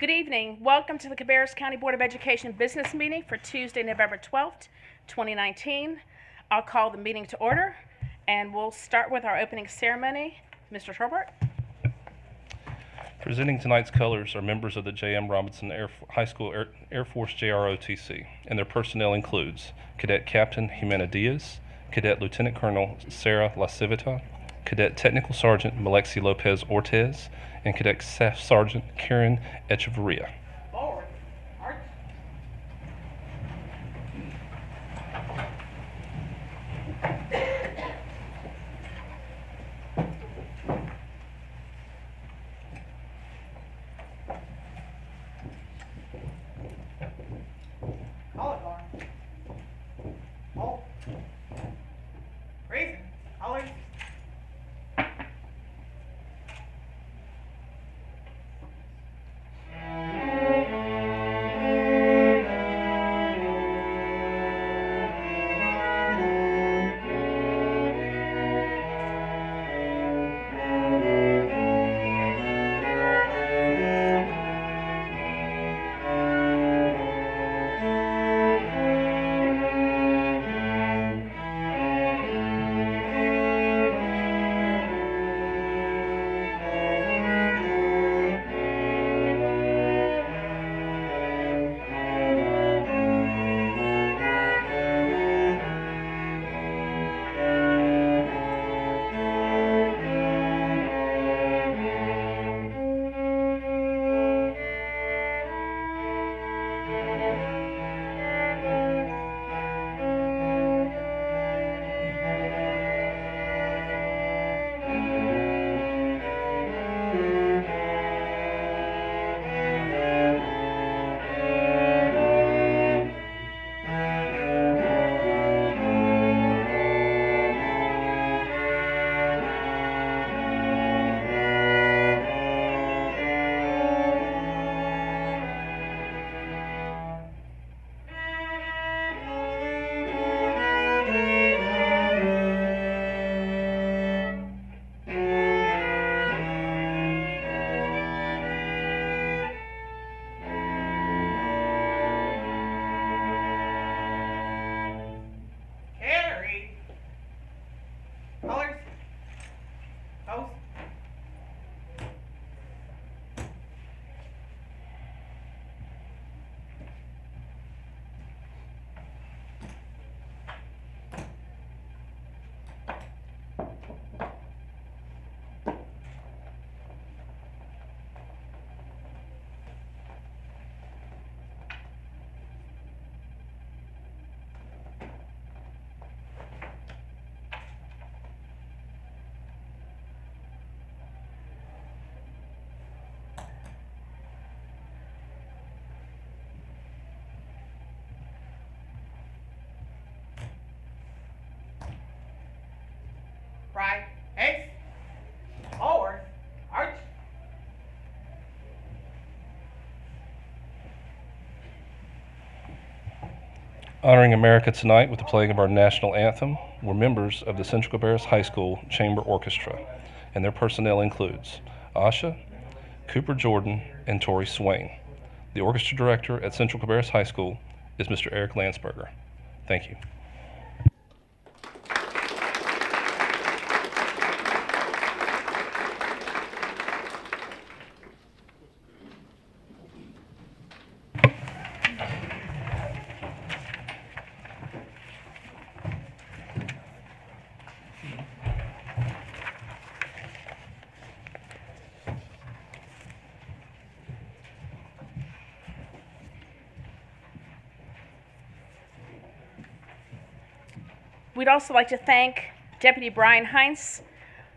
Good evening. Welcome to the Cabarrus County Board of Education business meeting for Tuesday, November 12th, 2019. I'll call the meeting to order, and we'll start with our opening ceremony. Mr. Tolbert. Presenting tonight's colors are members of the J.M. Robinson High School Air Force JROTC, and their personnel includes Cadet Captain Jimena Diaz, Cadet Lieutenant Colonel Sarah La Civita, Cadet Technical Sergeant Malexi Lopez Ortez, and Cadet Staff Sergeant Karen Echeverria. Right, X, forward, arch. Honoring America tonight with the playing of our national anthem were members of the Central Cabarrus High School Chamber Orchestra, and their personnel includes Asha, Cooper Jordan, and Tori Swain. The orchestra director at Central Cabarrus High School is Mr. Eric Landsberger. Thank you. We'd also like to thank Deputy Brian Heinz,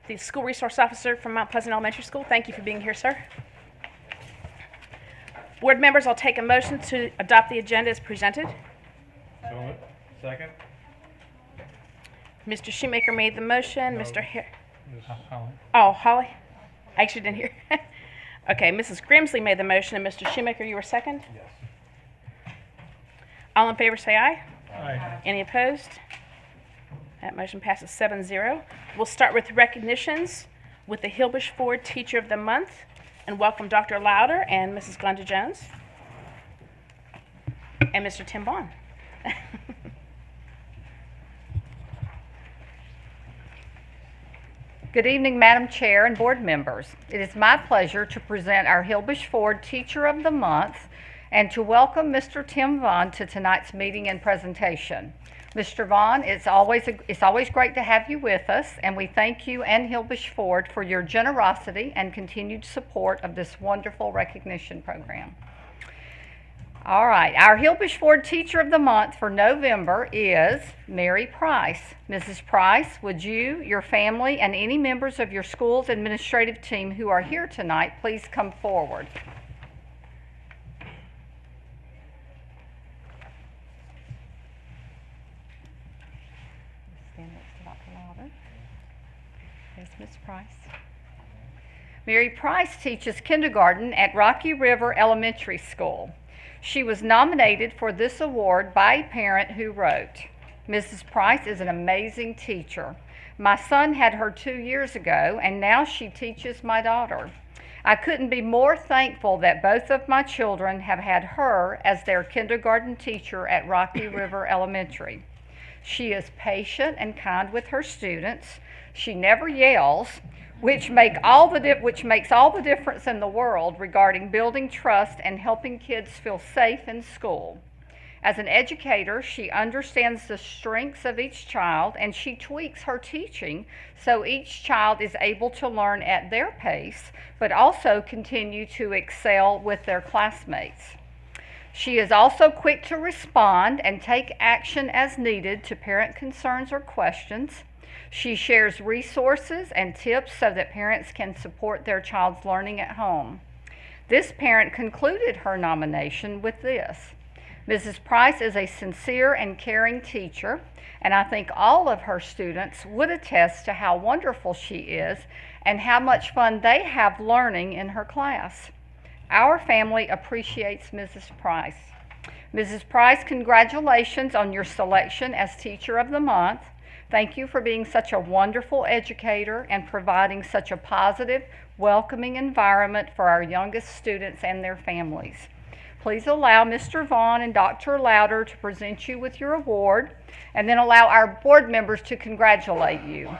the School Resource Officer from Mount Pleasant Elementary School. Thank you for being here, sir. Board members, I'll take a motion to adopt the agenda as presented. Second. Mr. Shoemaker made the motion. No. Mr. Holly. Oh, Holly? I actually didn't hear. Okay, Mrs. Grimsley made the motion, and Mr. Shoemaker, you were second? Yes. All in favor say aye. Aye. Any opposed? That motion passes 7-0. We'll start with recognitions with the Hilbush Ford Teacher of the Month, And welcome Dr. Louder and Mrs. Glenda Jones and Mr. Tim Bond. Good evening, Madam Chair and board members. It is my pleasure to present our Hilbish Ford Teacher of the Month and to welcome Mr. Tim Vaughn to tonight's meeting and presentation. Mr. Vaughn, it's always great to have you with us, and we thank you and Hilbish Ford for your generosity and continued support of this wonderful recognition program. All right, our Hilbish Ford Teacher of the Month for November is Mary Price. Mrs. Price, would you, your family, and any members of your school's administrative team who are here tonight please come forward? Stand next to Dr. Louder. There's Miss Price. Mary Price teaches kindergarten at Rocky River Elementary School. She was nominated for this award by a parent who wrote, "Mrs. Price is an amazing teacher. My son had her 2 years ago, and now she teaches my daughter. I couldn't be more thankful that both of my children have had her as their kindergarten teacher at Rocky River Elementary. She is patient and kind with her students. She never yells, which makes all the difference in the world regarding building trust and helping kids feel safe in school. As an educator, she understands the strengths of each child, and she tweaks her teaching so each child is able to learn at their pace, but also continue to excel with their classmates. She is also quick to respond and take action as needed to parent concerns or questions. She shares resources and tips so that parents can support their child's learning at home." This parent concluded her nomination with this: "Mrs. Price is a sincere and caring teacher, and I think all of her students would attest to how wonderful she is and how much fun they have learning in her class. Our family appreciates Mrs. Price." Mrs. Price, congratulations on your selection as Teacher of the Month. Thank you for being such a wonderful educator and providing such a positive, welcoming environment for our youngest students and their families. Please allow Mr. Vaughn and Dr. Louder to present you with your award, and then allow our board members to congratulate you.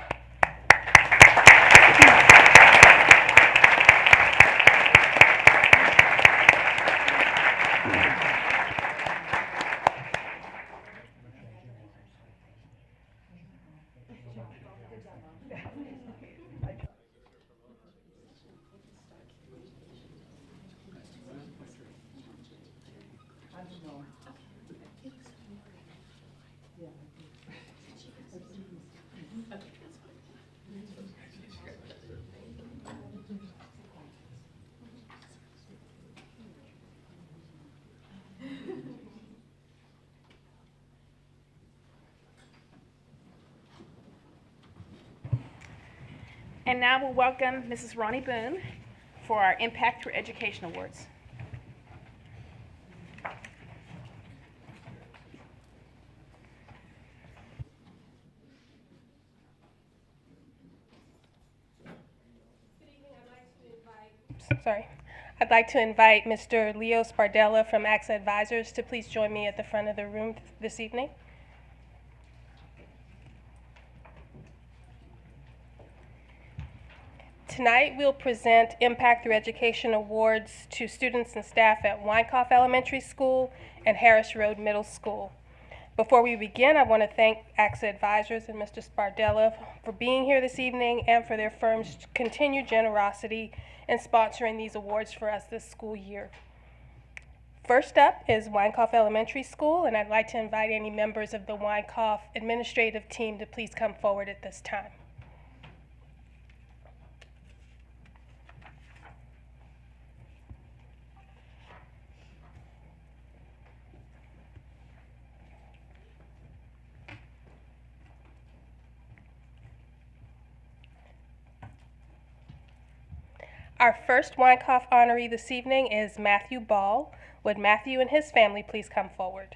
And now we'll welcome Mrs. Ronnie Boone for our Impact Through Education Awards. I'd like to invite Mr. Leo Spardella from AXA Advisors to please join me at the front of the room this evening. Tonight we'll present Impact Through Education Awards to students and staff at Wyckoff Elementary School and Harris Road Middle School. Before we begin, I want to thank AXA Advisors and Mr. Spardella for being here this evening and for their firm's continued generosity in sponsoring these awards for us this school year. First up is Wyckoff Elementary School, and I'd like to invite any members of the Wyckoff administrative team to please come forward at this time. Our first Wyckoff honoree this evening is Matthew Ball. Would Matthew and his family please come forward?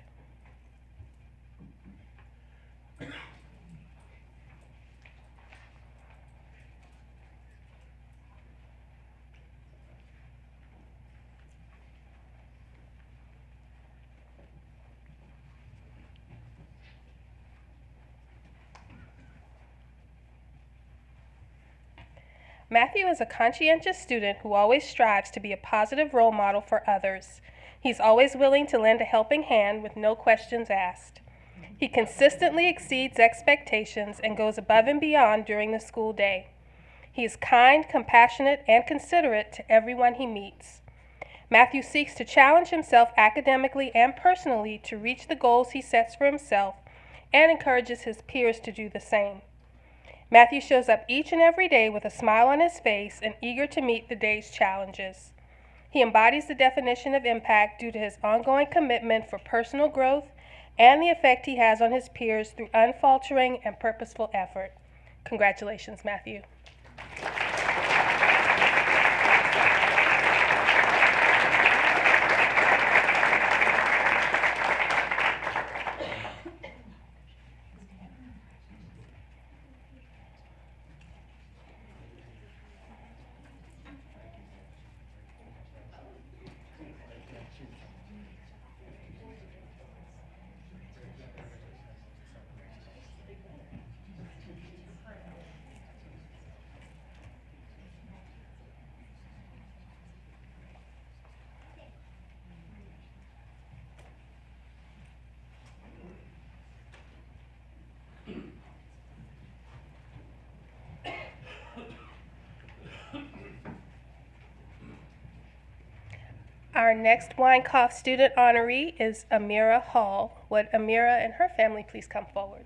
Matthew is a conscientious student who always strives to be a positive role model for others. He's always willing to lend a helping hand with no questions asked. He consistently exceeds expectations and goes above and beyond during the school day. He is kind, compassionate, and considerate to everyone he meets. Matthew seeks to challenge himself academically and personally to reach the goals he sets for himself and encourages his peers to do the same. Matthew shows up each and every day with a smile on his face and eager to meet the day's challenges. He embodies the definition of impact due to his ongoing commitment for personal growth and the effect he has on his peers through unfaltering and purposeful effort. Congratulations, Matthew. Our next Weinkauf student honoree is Amira Hall. Would Amira and her family please come forward?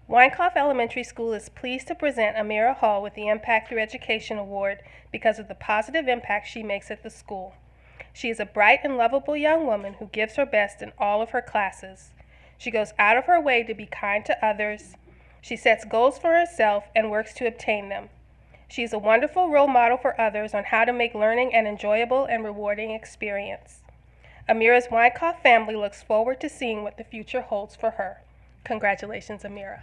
Weinkauf Elementary School is pleased to present Amira Hall with the Impact Through Education Award because of the positive impact she makes at the school. She is a bright and lovable young woman who gives her best in all of her classes. She goes out of her way to be kind to others. She sets goals for herself and works to obtain them. She is a wonderful role model for others on how to make learning an enjoyable and rewarding experience. Amira's Weinkauf family looks forward to seeing what the future holds for her. Congratulations, Amira.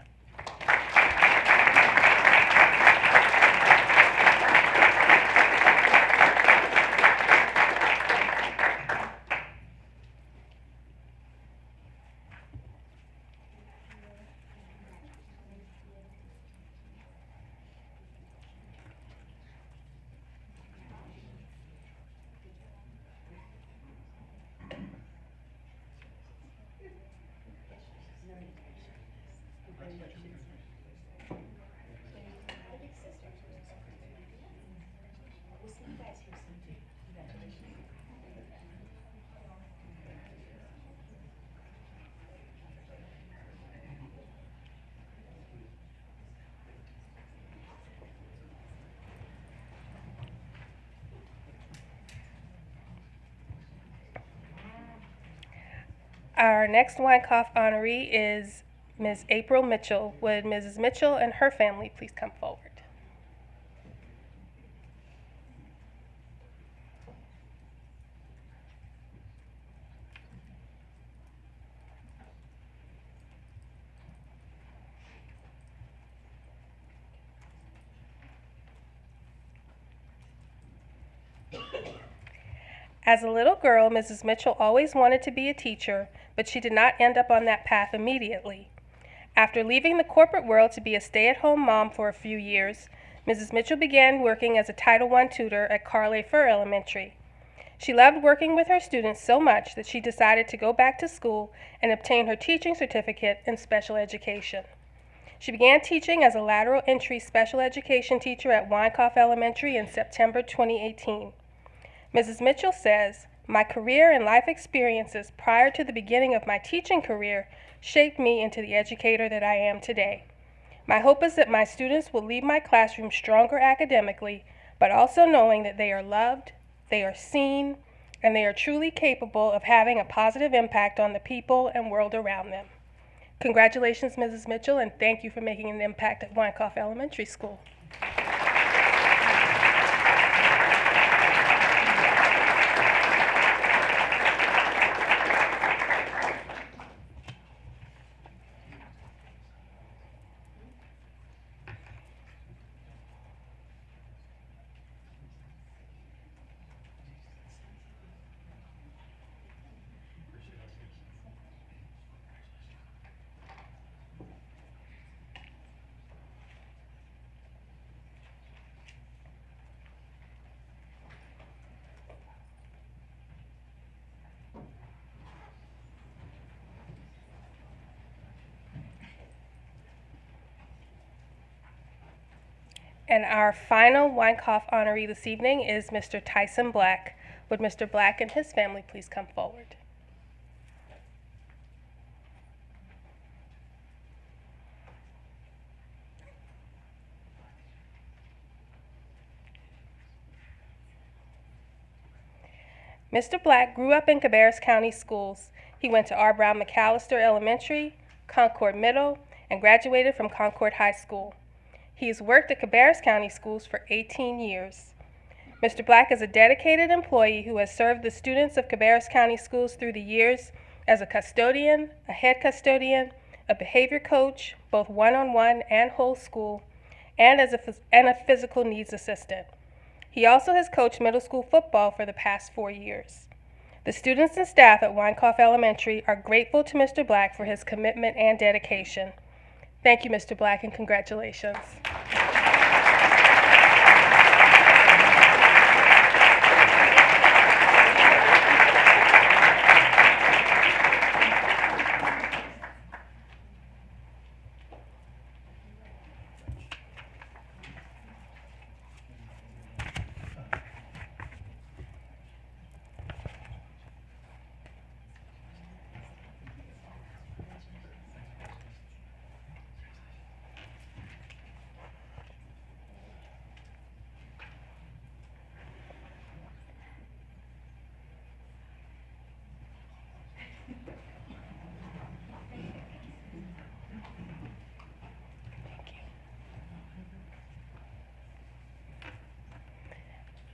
Our next Weinkauf honoree is Ms. April Mitchell. Would Mrs. Mitchell and her family please come forward? As a little girl, Mrs. Mitchell always wanted to be a teacher, but she did not end up on that path immediately. After leaving the corporate world to be a stay-at-home mom for a few years, Mrs. Mitchell began working as a Title I tutor at Bethel Elementary. She loved working with her students so much that she decided to go back to school and obtain her teaching certificate in special education. She began teaching as a lateral entry special education teacher at Weinkauf Elementary in September 2018. Mrs. Mitchell says, "My career and life experiences prior to the beginning of my teaching career shaped me into the educator that I am today. My hope is that my students will leave my classroom stronger academically, but also knowing that they are loved, they are seen, and they are truly capable of having a positive impact on the people and world around them." Congratulations, Mrs. Mitchell, and thank you for making an impact at Weinkauf Elementary School. And our final Weinkauf honoree this evening is Mr. Tyson Black. Would Mr. Black and his family please come forward? Mr. Black grew up in Cabarrus County schools. He went to R. Brown McAllister Elementary, Concord Middle, and graduated from Concord High School. He has worked at Cabarrus County schools for 18 years. Mr. Black is a dedicated employee who has served the students of Cabarrus County schools through the years as a custodian, a head custodian, a behavior coach, both one-on-one and whole school, and as a physical needs assistant. He also has coached middle school football for the past 4 years. The students and staff at Weinkauf Elementary are grateful to Mr. Black for his commitment and dedication. Thank you, Mr. Black, and congratulations.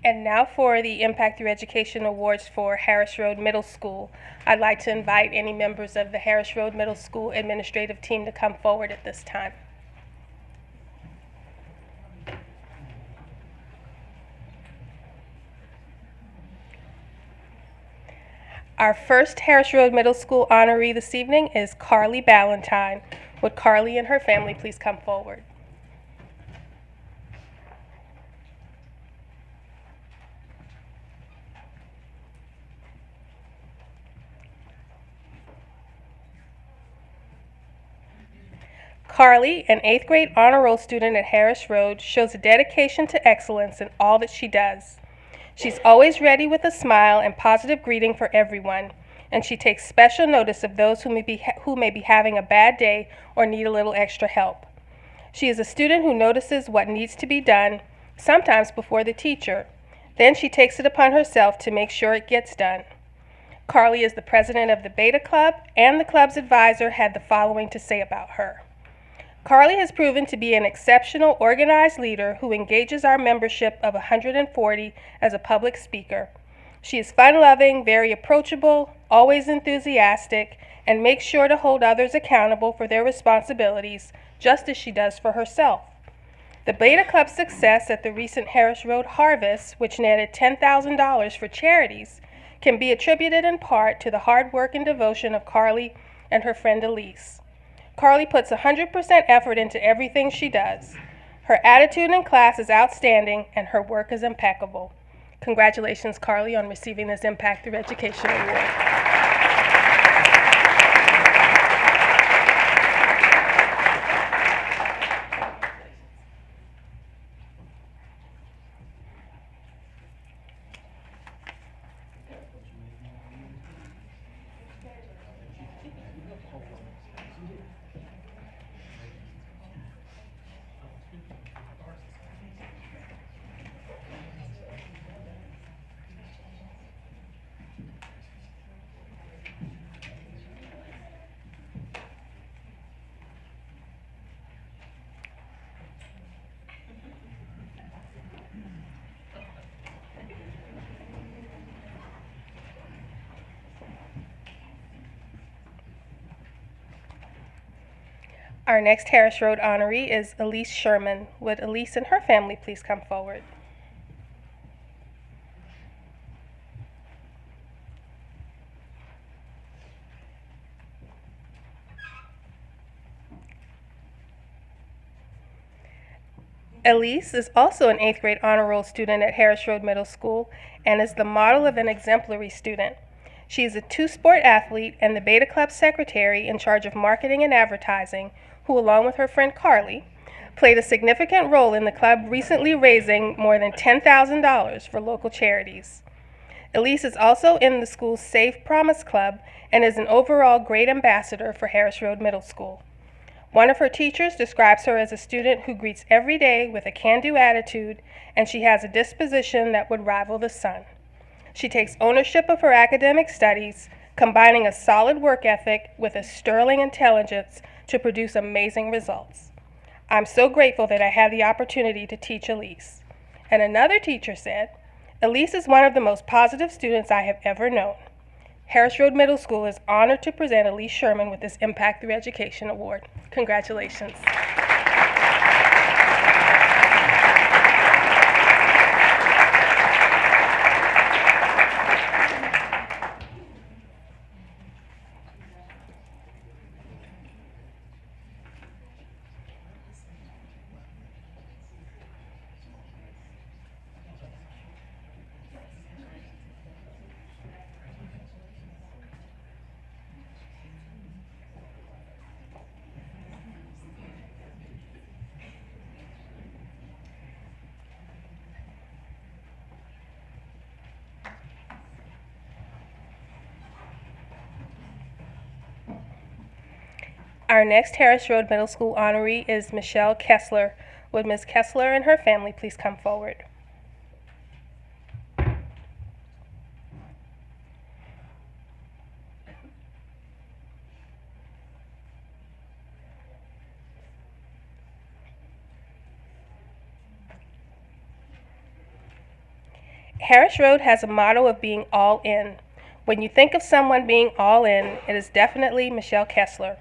And now for the Impact Through Education Awards for Harris Road Middle School. I'd like to invite any members of the Harris Road Middle School administrative team to come forward at this time. Our first Harris Road Middle School honoree this evening is Carly Ballantine. Would Carly and her family please come forward? Carly, an 8th grade honor roll student at Harris Road, shows a dedication to excellence in all that she does. She's always ready with a smile and positive greeting for everyone, and she takes special notice of those who may be having a bad day or need a little extra help. She is a student who notices what needs to be done, sometimes before the teacher. Then she takes it upon herself to make sure it gets done. Carly is the president of the Beta Club, and the club's advisor had the following to say about her. Carly has proven to be an exceptional, organized leader who engages our membership of 140 as a public speaker. She is fun-loving, very approachable, always enthusiastic, and makes sure to hold others accountable for their responsibilities, just as she does for herself. The Beta Club's success at the recent Harris Road Harvest, which netted $10,000 for charities, can be attributed in part to the hard work and devotion of Carly and her friend Elise. Carly puts 100% effort into everything she does. Her attitude in class is outstanding, and her work is impeccable. Congratulations, Carly, on receiving this Impact Through Education Award. Our next Harris Road honoree is Elise Sherman. Would Elise and her family please come forward? Elise is also an 8th grade honor roll student at Harris Road Middle School and is the model of an exemplary student. She is a 2-sport athlete and the Beta Club secretary in charge of marketing and advertising, who, along with her friend Carly, played a significant role in the club recently raising more than $10,000 for local charities. Elise is also in the school's Safe Promise Club and is an overall great ambassador for Harris Road Middle School. One of her teachers describes her as a student who greets every day with a can-do attitude, and she has a disposition that would rival the sun. She takes ownership of her academic studies, combining a solid work ethic with a sterling intelligence to produce amazing results. I'm so grateful that I had the opportunity to teach Elise. And another teacher said, Elise is one of the most positive students I have ever known. Harris Road Middle School is honored to present Elise Sherman with this Impact Through Education Award. Congratulations. Our next Harris Road Middle School honoree is Michele Kessler. Would Ms. Kessler and her family please come forward? Harris Road has a motto of being all in. When you think of someone being all in, it is definitely Michele Kessler.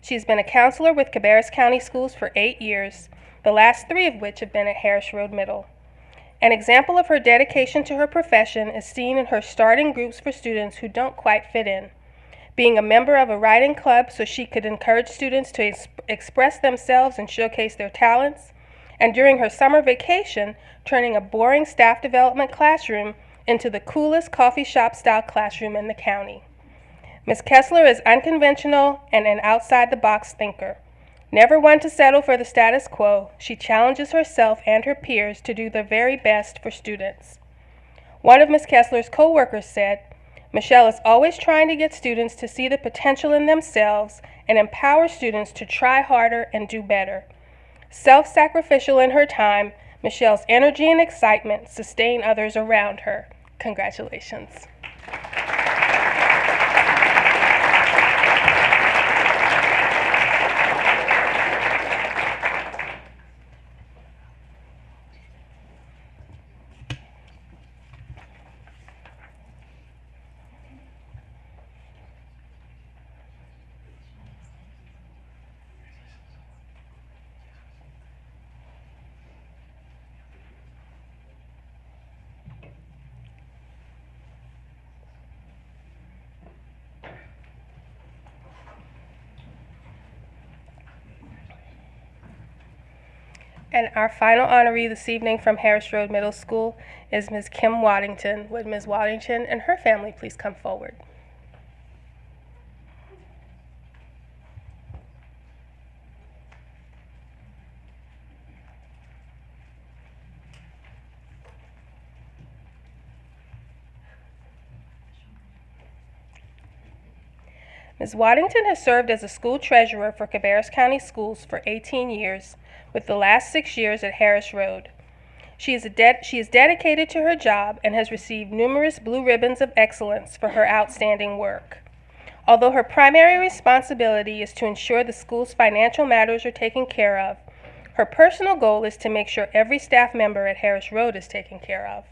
She's been a counselor with Cabarrus County Schools for 8 years, the last 3 of which have been at Harris Road Middle. An example of her dedication to her profession is seen in her starting groups for students who don't quite fit in, being a member of a writing club so she could encourage students to express themselves and showcase their talents, and during her summer vacation, turning a boring staff development classroom into the coolest coffee shop style classroom in the county. Ms. Kessler is unconventional and an outside-the-box thinker. Never one to settle for the status quo, she challenges herself and her peers to do their very best for students. One of Ms. Kessler's co-workers said, Michele is always trying to get students to see the potential in themselves and empower students to try harder and do better. Self-sacrificial in her time, Michele's energy and excitement sustain others around her. Congratulations. And our final honoree this evening from Harris Road Middle School is Ms. Kim Waddington. Would Ms. Waddington and her family please come forward? Ms. Waddington has served as a school treasurer for Cabarrus County Schools for 18 years, with the last 6 years at Harris Road. She is dedicated to her job and has received numerous blue ribbons of excellence for her outstanding work. Although her primary responsibility is to ensure the school's financial matters are taken care of, her personal goal is to make sure every staff member at Harris Road is taken care of.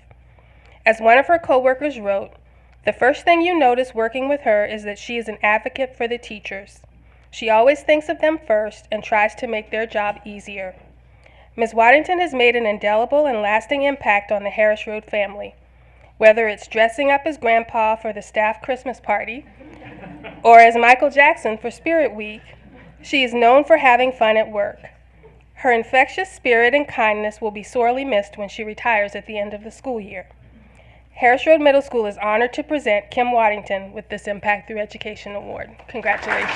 As one of her co-workers wrote, "The first thing you notice working with her is that she is an advocate for the teachers. She always thinks of them first and tries to make their job easier." Ms. Waddington has made an indelible and lasting impact on the Harris Road family. Whether it's dressing up as Grandpa for the staff Christmas party or as Michael Jackson for Spirit Week, she is known for having fun at work. Her infectious spirit and kindness will be sorely missed when she retires at the end of the school year. Harris Road Middle School is honored to present Kim Waddington with this Impact Through Education Award. Congratulations.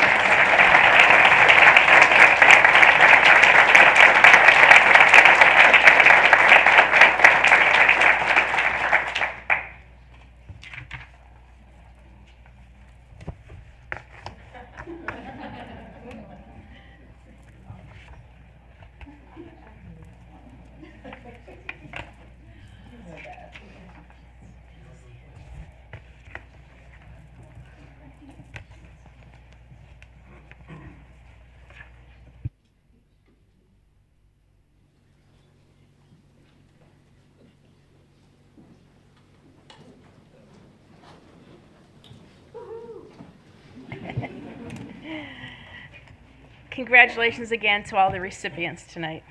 Congratulations again to all the recipients tonight.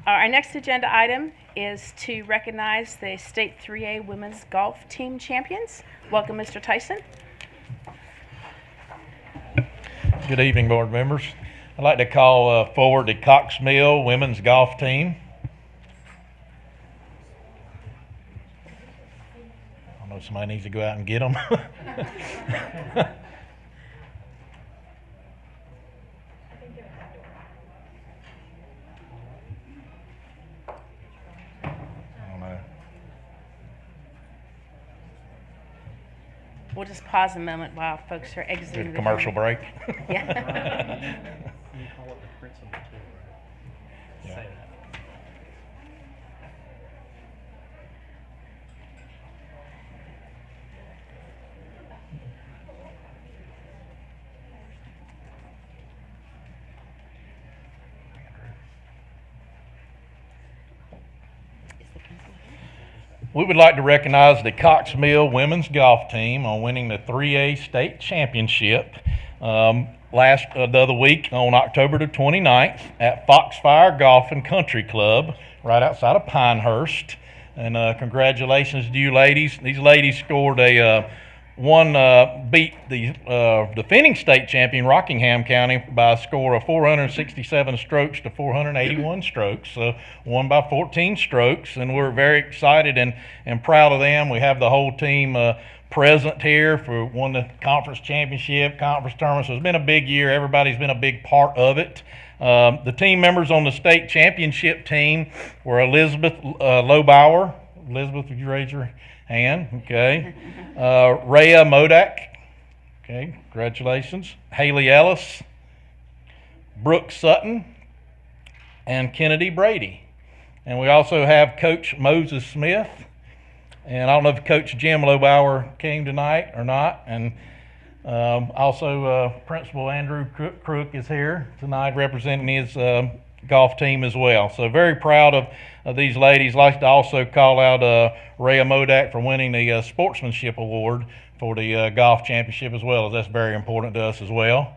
Our next agenda item is to recognize the State 3A Women's Golf Team Champions. Welcome, Mr. Tyson. Good evening, board members. I'd like to call forward the Cox Mill Women's Golf Team. I know somebody needs to go out and get them. We'll just pause a moment while folks are exiting the Commercial room. break. Yeah. You call it the principal too, right? Yeah. Say that. We would like to recognize the Cox Mill women's golf team on winning the 3A state championship the other week on October the 29th at Foxfire Golf and Country Club right outside of Pinehurst. And congratulations to you ladies. These ladies scored beat the defending state champion Rockingham County by a score of 467 strokes to 481 strokes. So won by 14 strokes, and we're very excited and proud of them. We have the whole team present here for won the conference championship, conference tournament. So it's been a big year. Everybody's been a big part of it. The team members on the state championship team were Elizabeth Lobauer. Elizabeth, would you raise your hand? Okay. Rhea Modak. Okay, congratulations. Haley Ellis, Brooke Sutton, and Kennedy Brady. And we also have Coach Moses Smith. And I don't know if Coach Jim Lobauer came tonight or not. And also Principal Andrew Crook is here tonight representing his golf team as well. So very proud of these ladies. Like to also call out Rhea Modak for winning the sportsmanship award for the golf championship as well, as that's very important to us as well.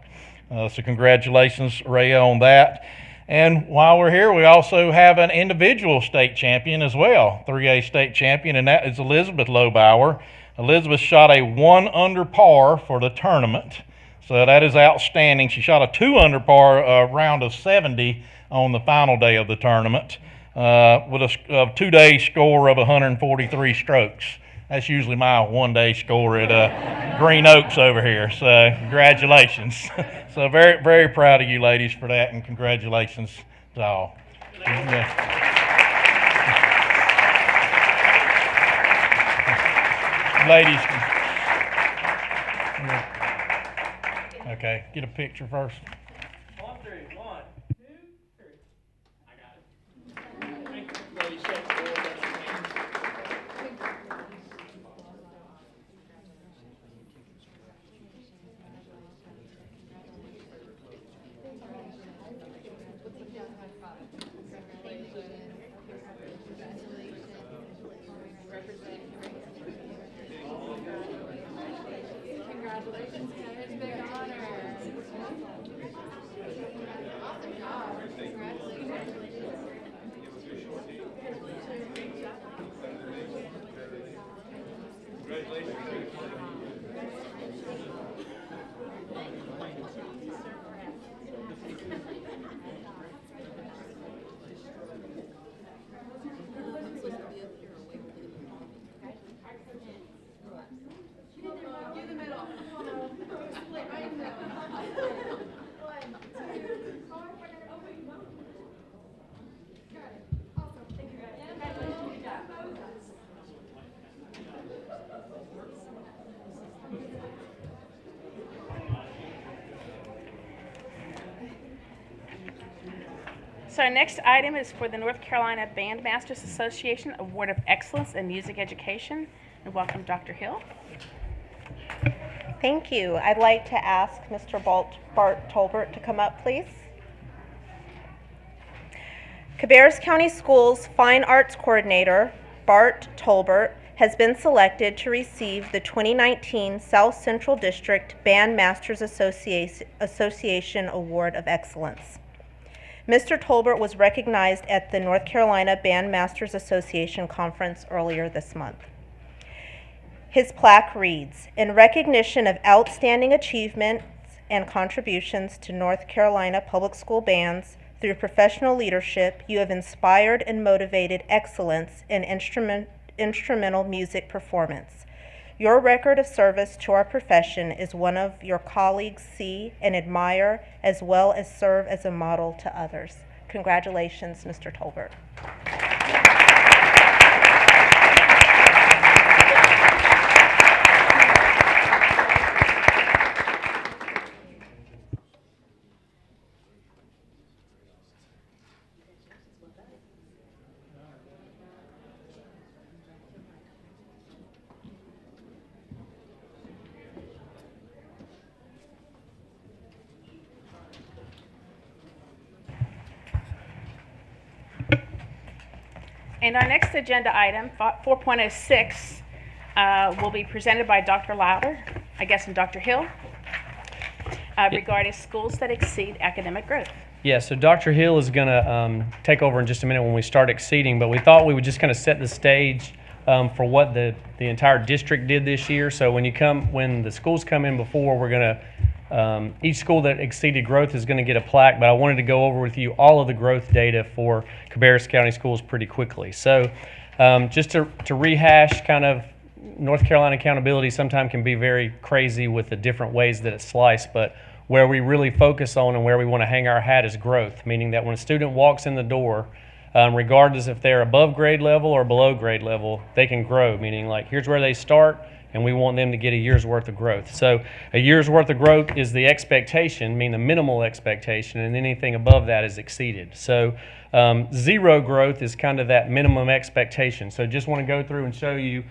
So congratulations, Rhea, on that. And while we're here, we also have an individual state champion as well, 3A state champion, and that is Elizabeth Lobauer. Elizabeth shot a 1 under par for the tournament, so that is outstanding. She shot a 2 under par round of 70 on the final day of the tournament with a 2-day score of 143 strokes. That's usually my 1-day score at Green Oaks over here. So congratulations. So very, very proud of you ladies for that, and congratulations to all. Yeah. Ladies. Okay, get a picture first. On three. 1, 2, 3. I got it. Thank you. Ladies, shake the board. So our next item is for the North Carolina Bandmasters Association Award of Excellence in Music Education. And welcome, Dr. Hill. Thank you. I'd like to ask Mr. Bart Tolbert to come up, please. Cabarrus County Schools Fine Arts Coordinator Bart Tolbert has been selected to receive the 2019 South Central District Band Masters Association Award of Excellence. Mr. Tolbert was recognized at the North Carolina Band Masters Association Conference earlier this month. His plaque reads, "In recognition of outstanding achievements and contributions to North Carolina public school bands, through professional leadership, you have inspired and motivated excellence in instrumental music performance. Your record of service to our profession is one of your colleagues see and admire, as well as serve as a model to others." Congratulations, Mr. Tolbert. And our next agenda item, 4.06, will be presented by Dr. Louder, I guess, and Dr. Hill, regarding schools that exceed academic growth. Yeah, so Dr. Hill is going to take over in just a minute when we start exceeding, but we thought we would just kind of set the stage for what the entire district did this year. So when the schools come in before, we're going to each school that exceeded growth is going to get a plaque, but I wanted to go over with you all of the growth data for Cabarrus County Schools pretty quickly. So just to rehash, kind of North Carolina accountability sometimes can be very crazy with the different ways that it's sliced, but where we really focus on and where we want to hang our hat is growth, meaning that when a student walks in the door, regardless if they're above grade level or below grade level, they can grow, meaning like here's where they start, and we want them to get a year's worth of growth. So a year's worth of growth is the expectation, meaning the minimal expectation, and anything above that is exceeded. So zero growth is kind of that minimum expectation. So just want to go through and show you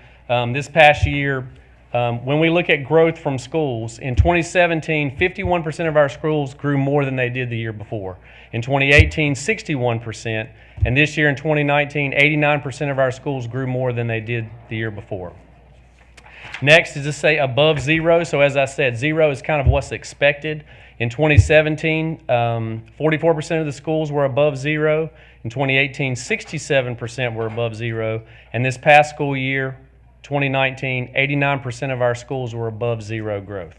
this past year, when we look at growth from schools, in 2017, 51% of our schools grew more than they did the year before. In 2018, 61%, and this year in 2019, 89% of our schools grew more than they did the year before. Next is to say above zero. So as I said, zero is kind of what's expected. In 2017, 44% of the schools were above zero. In 2018, 67% were above zero. And this past school year, 2019, 89% of our schools were above zero growth.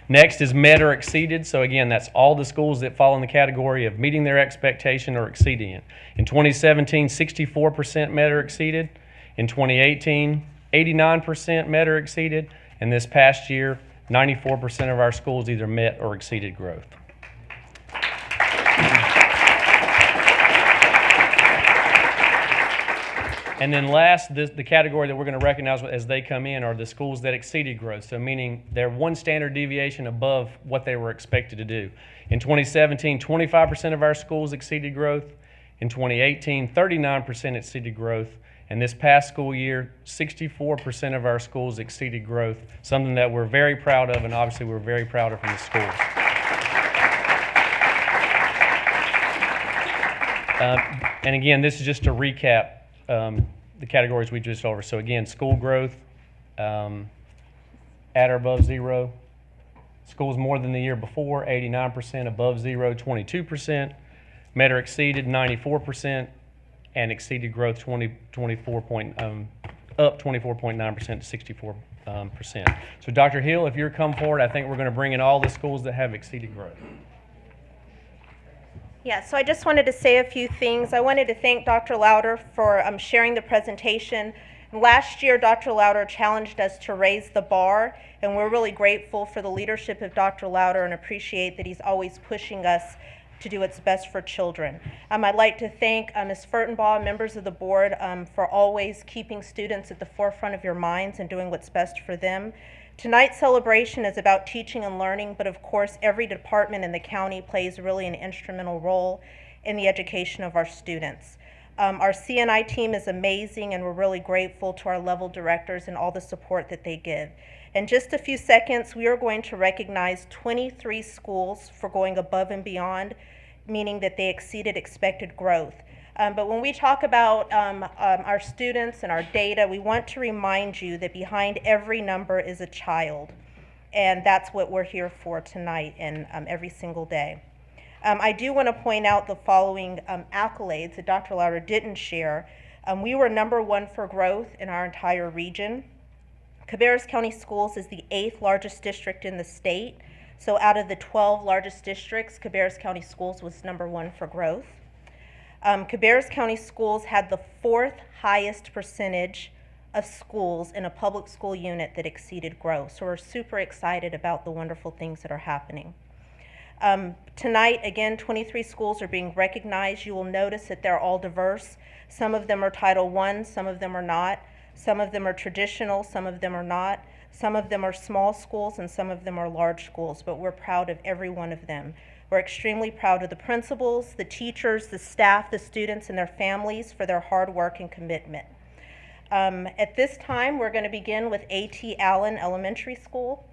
Next is met or exceeded. So again, that's all the schools that fall in the category of meeting their expectation or exceeding it. In 2017, 64% met or exceeded. In 2018, 89% met or exceeded, and this past year, 94% of our schools either met or exceeded growth. And then last, the category that we're going to recognize as they come in are the schools that exceeded growth, so meaning they're one standard deviation above what they were expected to do. In 2017, 25% of our schools exceeded growth. In 2018, 39% exceeded growth. And this past school year, 64% of our schools exceeded growth, something that we're very proud of, and obviously we're very proud of from the schools. And again, this is just to recap the categories we just over. So again, school growth, at or above zero. Schools more than the year before, 89%, above zero, 22%. Met or exceeded, 94%. And exceeded growth up 24.9% to 64%. So Dr. Hill, if you're come forward, I think we're going to bring in all the schools that have exceeded growth. Yeah, so I just wanted to say a few things. I wanted to thank Dr. Louder for sharing the presentation. Last year, Dr. Louder challenged us to raise the bar, and we're really grateful for the leadership of Dr. Louder and appreciate that he's always pushing us to do what's best for children. I'd like to thank Ms. Furtenbaugh, members of the board, for always keeping students at the forefront of your minds and doing what's best for them. Tonight's celebration is about teaching and learning, but of course every department in the county plays really an instrumental role in the education of our students. Our CNI team is amazing, and we're really grateful to our level directors and all the support that they give. In just a few seconds, we are going to recognize 23 schools for going above and beyond, meaning that they exceeded expected growth. But when we talk about our students and our data, we want to remind you that behind every number is a child. And that's what we're here for tonight and every single day. I do want to point out the following accolades that Dr. Lauder didn't share. We were #1 for growth in our entire region. Cabarrus County Schools is the 8th largest district in the state. So out of the 12 largest districts, Cabarrus County Schools was #1 for growth. Cabarrus County Schools had the 4th highest percentage of schools in a public school unit that exceeded growth. So we're super excited about the wonderful things that are happening. Tonight, again, 23 schools are being recognized. You will notice that they're all diverse. Some of them are Title I, some of them are not. Some of them are traditional, some of them are not. Some of them are small schools and some of them are large schools, but we're proud of every one of them. We're extremely proud of the principals, the teachers, the staff, the students, and their families for their hard work and commitment. At this time, we're going to begin with A.T. Allen Elementary School.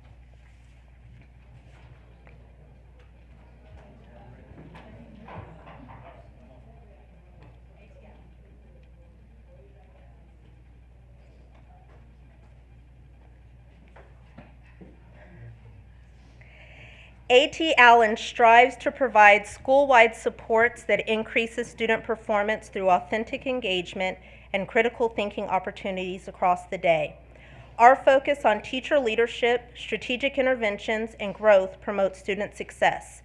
A.T. Allen strives to provide school-wide supports that increases student performance through authentic engagement and critical thinking opportunities across the day. Our focus on teacher leadership, strategic interventions, and growth promotes student success.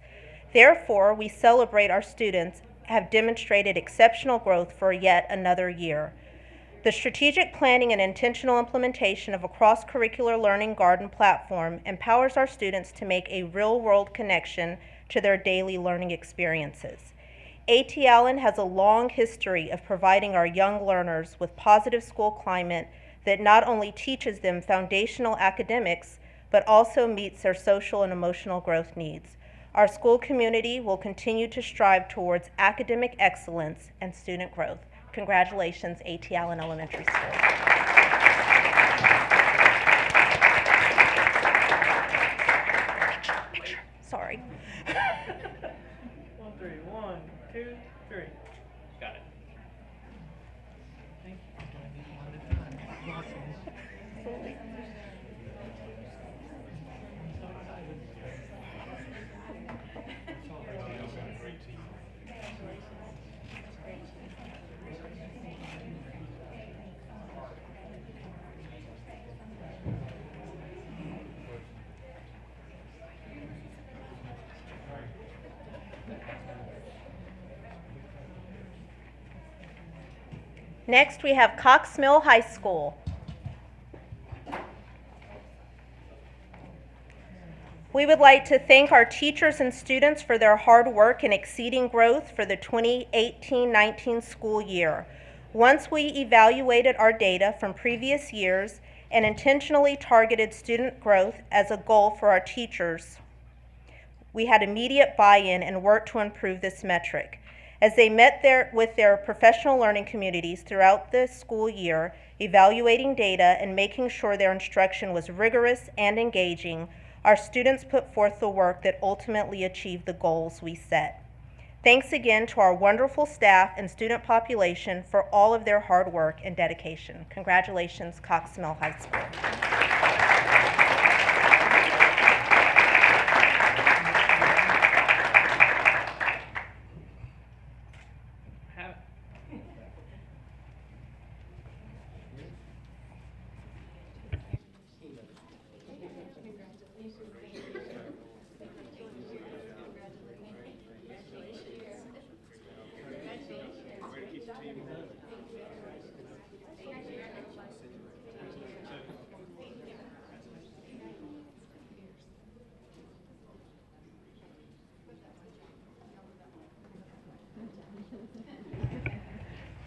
Therefore, we celebrate our students have demonstrated exceptional growth for yet another year. The strategic planning and intentional implementation of a cross-curricular learning garden platform empowers our students to make a real-world connection to their daily learning experiences. A.T. Allen has a long history of providing our young learners with positive school climate that not only teaches them foundational academics, but also meets their social and emotional growth needs. Our school community will continue to strive towards academic excellence and student growth. Congratulations, A.T. Allen Elementary School. Picture. Sorry. 1, 3, 1, 2, 3. Got it. Thank you. Next, we have Cox Mill High School. We would like to thank our teachers and students for their hard work and exceeding growth for the 2018-19 school year. Once we evaluated our data from previous years and intentionally targeted student growth as a goal for our teachers, we had immediate buy-in and worked to improve this metric. As they met with their professional learning communities throughout the school year, evaluating data and making sure their instruction was rigorous and engaging, our students put forth the work that ultimately achieved the goals we set. Thanks again to our wonderful staff and student population for all of their hard work and dedication. Congratulations, Cox Mill High School.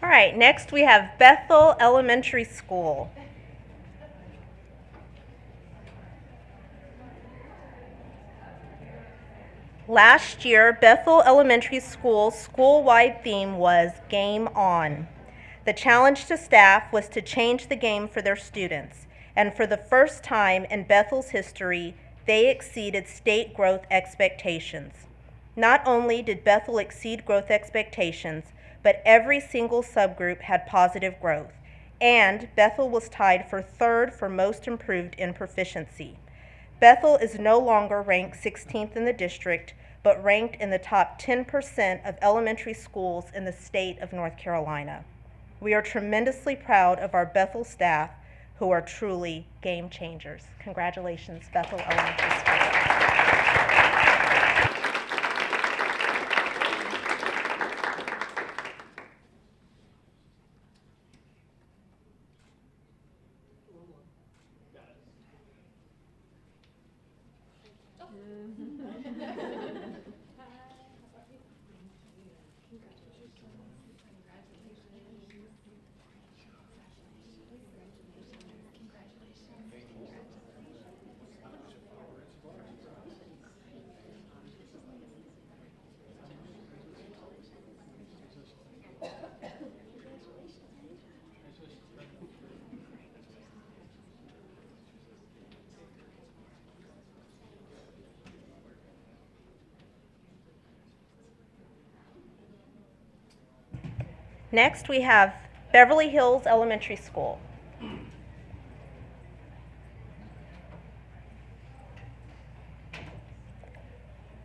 All right, next we have Bethel Elementary School. Last year, Bethel Elementary School's school-wide theme was Game On. The challenge to staff was to change the game for their students, and for the first time in Bethel's history, they exceeded state growth expectations. Not only did Bethel exceed growth expectations, but every single subgroup had positive growth, and Bethel was tied for third for most improved in proficiency. Bethel is no longer ranked 16th in the district, but ranked in the top 10% of elementary schools in the state of North Carolina. We are tremendously proud of our Bethel staff, who are truly game changers. Congratulations, Bethel Elementary School. Next, we have Beverly Hills Elementary School.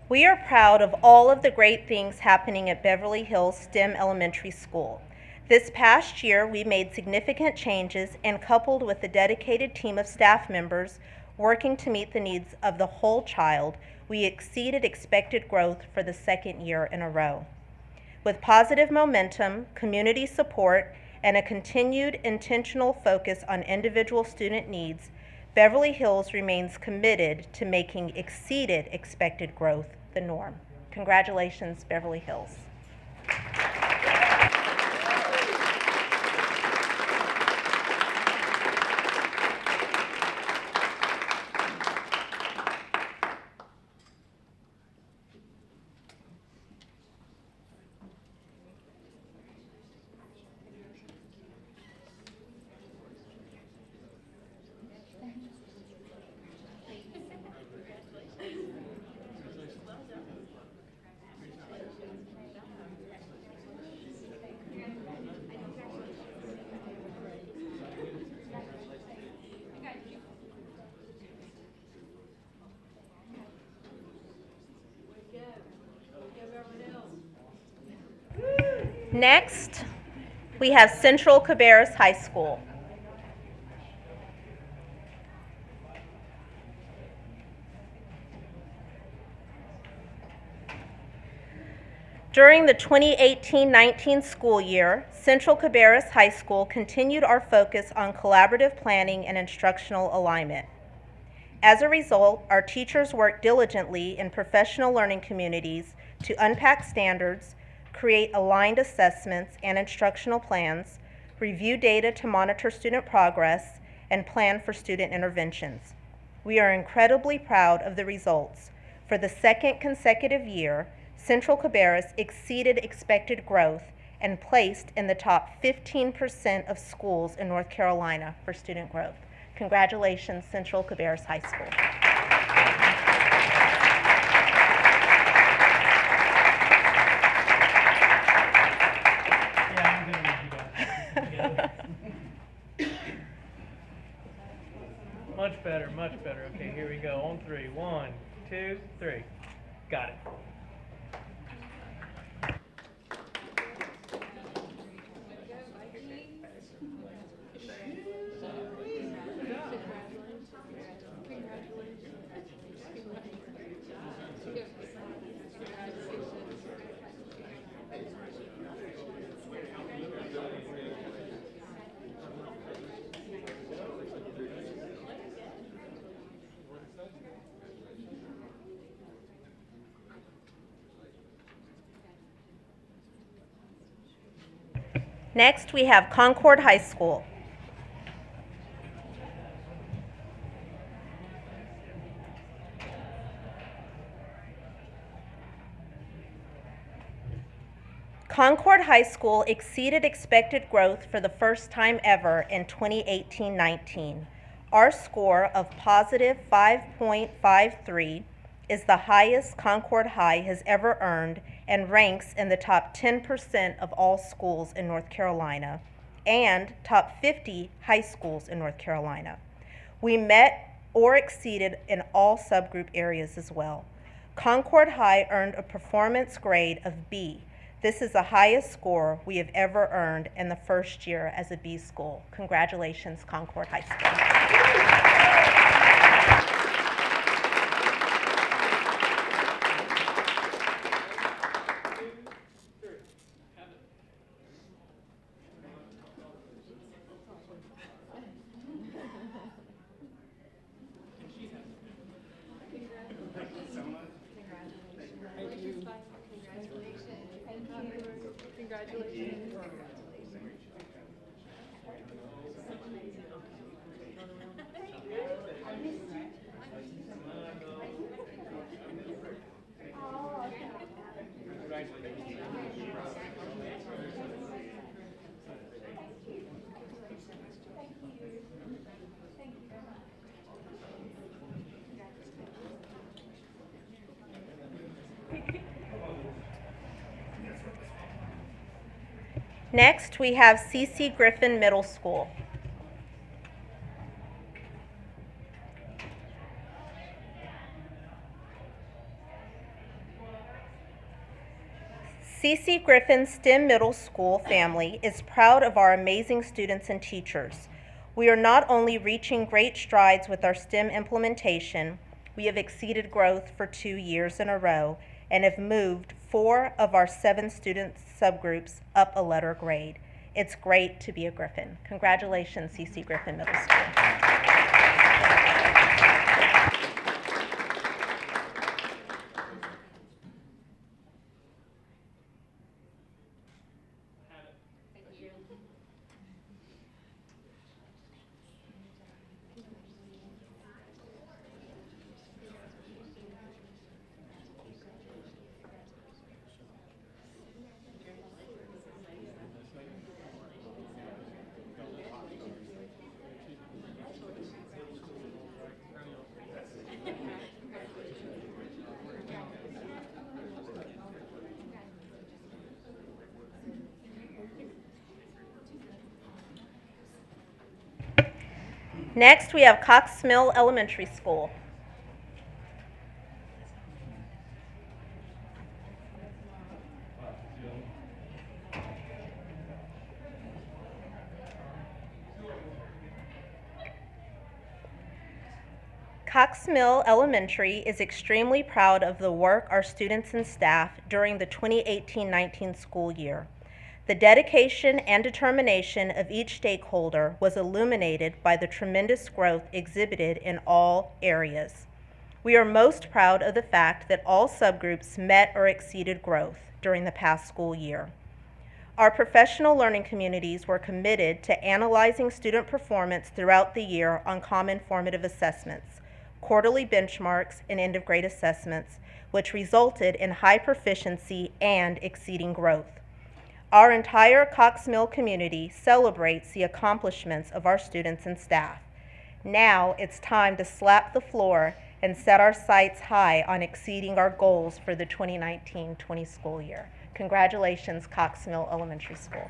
We are proud of all of the great things happening at Beverly Hills STEM Elementary School. This past year, we made significant changes, and coupled with a dedicated team of staff members working to meet the needs of the whole child, we exceeded expected growth for the second year in a row. With positive momentum, community support, and a continued intentional focus on individual student needs, Beverly Hills remains committed to making exceeded expected growth the norm. Congratulations, Beverly Hills. Next, we have Central Cabarrus High School. During the 2018-19 school year, Central Cabarrus High School continued our focus on collaborative planning and instructional alignment. As a result, our teachers worked diligently in professional learning communities to unpack standards, create aligned assessments and instructional plans, review data to monitor student progress, and plan for student interventions. We are incredibly proud of the results. For the second consecutive year, Central Cabarrus exceeded expected growth and placed in the top 15% of schools in North Carolina for student growth. Congratulations, Central Cabarrus High School. Much better, much better. Okay, here we go. On three. 1, 2, 3. Got it. Next, we have Concord High School. Concord High School exceeded expected growth for the first time ever in 2018-19. Our score of positive 5.53 is the highest Concord High has ever earned and ranks in the top 10% of all schools in North Carolina and top 50 high schools in North Carolina. We met or exceeded in all subgroup areas as well. Concord High earned a performance grade of B. This is the highest score we have ever earned in the first year as a B school. Congratulations, Concord High School. Next, we have Cece Griffin Middle School. Cece Griffin STEM Middle School family is proud of our amazing students and teachers. We are not only reaching great strides with our STEM implementation, we have exceeded growth for 2 years in a row and have moved 4 of our 7 student subgroups up a letter grade. It's great to be a Griffin. Congratulations, Cece Griffin Middle School. Next, we have Cox Mill Elementary School. Cox Mill Elementary is extremely proud of the work our students and staff during the 2018-19 school year. The dedication and determination of each stakeholder was illuminated by the tremendous growth exhibited in all areas. We are most proud of the fact that all subgroups met or exceeded growth during the past school year. Our professional learning communities were committed to analyzing student performance throughout the year on common formative assessments, quarterly benchmarks, and end-of-grade assessments, which resulted in high proficiency and exceeding growth. Our entire Cox Mill community celebrates the accomplishments of our students and staff. Now it's time to slap the floor and set our sights high on exceeding our goals for the 2019-20 school year. Congratulations, Cox Mill Elementary School.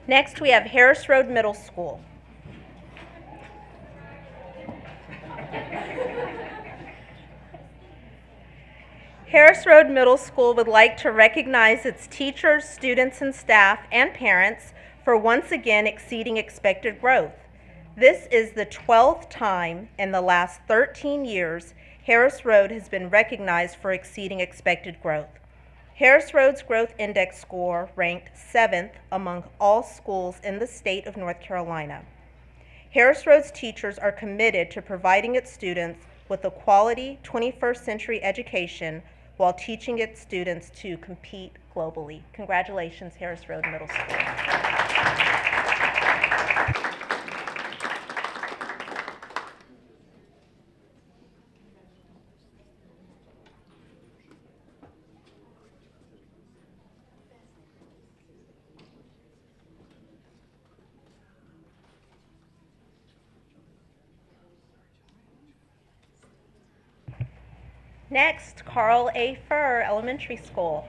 Next, we have Harris Road Middle School. Harris Road Middle School would like to recognize its teachers, students, and staff and parents for once again exceeding expected growth. This is the 12th time in the last 13 years Harris Road has been recognized for exceeding expected growth. Harris Road's Growth Index score ranked 7th among all schools in the state of North Carolina. Harris Road's teachers are committed to providing its students with a quality 21st century education while teaching its students to compete globally. Congratulations, Harris Road Middle School. Next, Carl A. Furr Elementary School.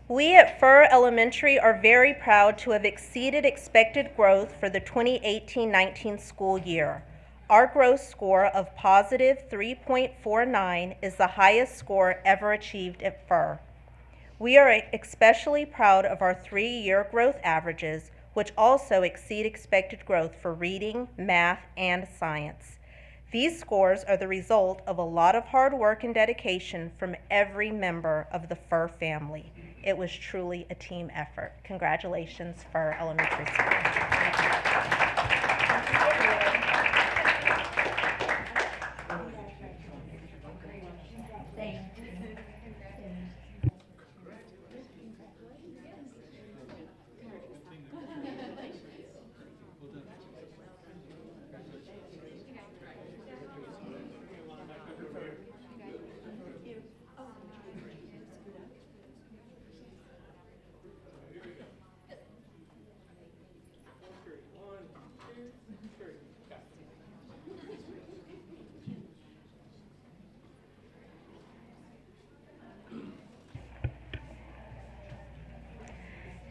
We at Furr Elementary are very proud to have exceeded expected growth for the 2018-19 school year. Our growth score of positive 3.49 is the highest score ever achieved at Furr. We are especially proud of our 3-year growth averages, which also exceed expected growth for reading, math, and science. These scores are the result of a lot of hard work and dedication from every member of the Furr family. It was truly a team effort. Congratulations, Furr Elementary School.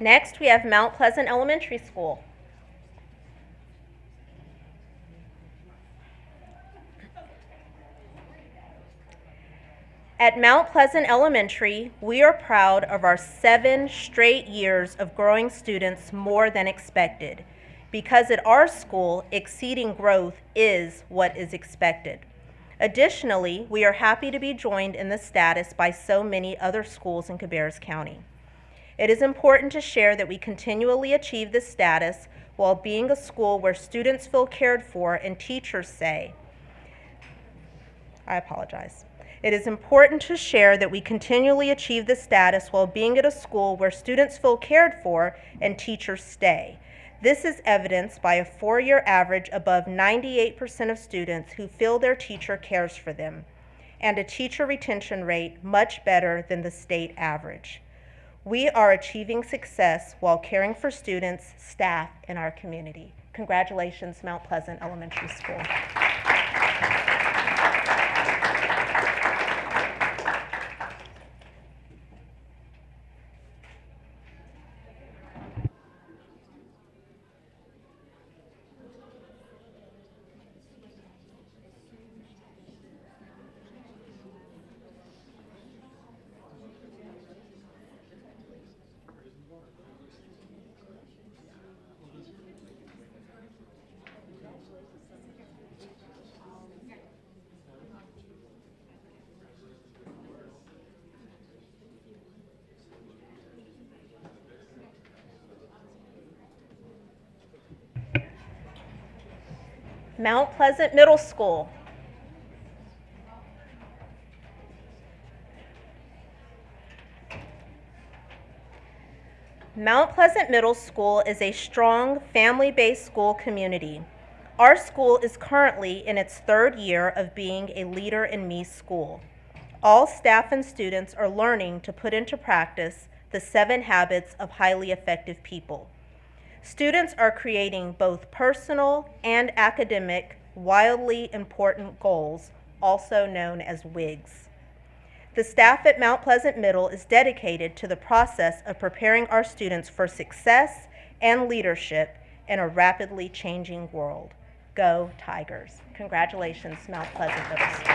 Next, we have Mount Pleasant Elementary School. At Mount Pleasant Elementary, we are proud of our 7 straight years of growing students more than expected, because at our school, exceeding growth is what is expected. Additionally, we are happy to be joined in this status by so many other schools in Cabarrus County. It is important to share that we continually achieve this status while being a school where students feel cared for and teachers say, It is important to share that we continually achieve this status while being at a school where students feel cared for and teachers stay. This is evidenced by a 4-year average above 98% of students who feel their teacher cares for them, and a teacher retention rate much better than the state average. We are achieving success while caring for students, staff, and our community. Congratulations, Mount Pleasant Elementary School. Mount Pleasant Middle School. Mount Pleasant Middle School is a strong, family-based school community. Our school is currently in its 3rd year of being a Leader in Me school. All staff and students are learning to put into practice the 7 habits of highly effective people. Students are creating both personal and academic, wildly important goals, also known as WIGs. The staff at Mount Pleasant Middle is dedicated to the process of preparing our students for success and leadership in a rapidly changing world. Go Tigers. Congratulations, Mount Pleasant Middle School.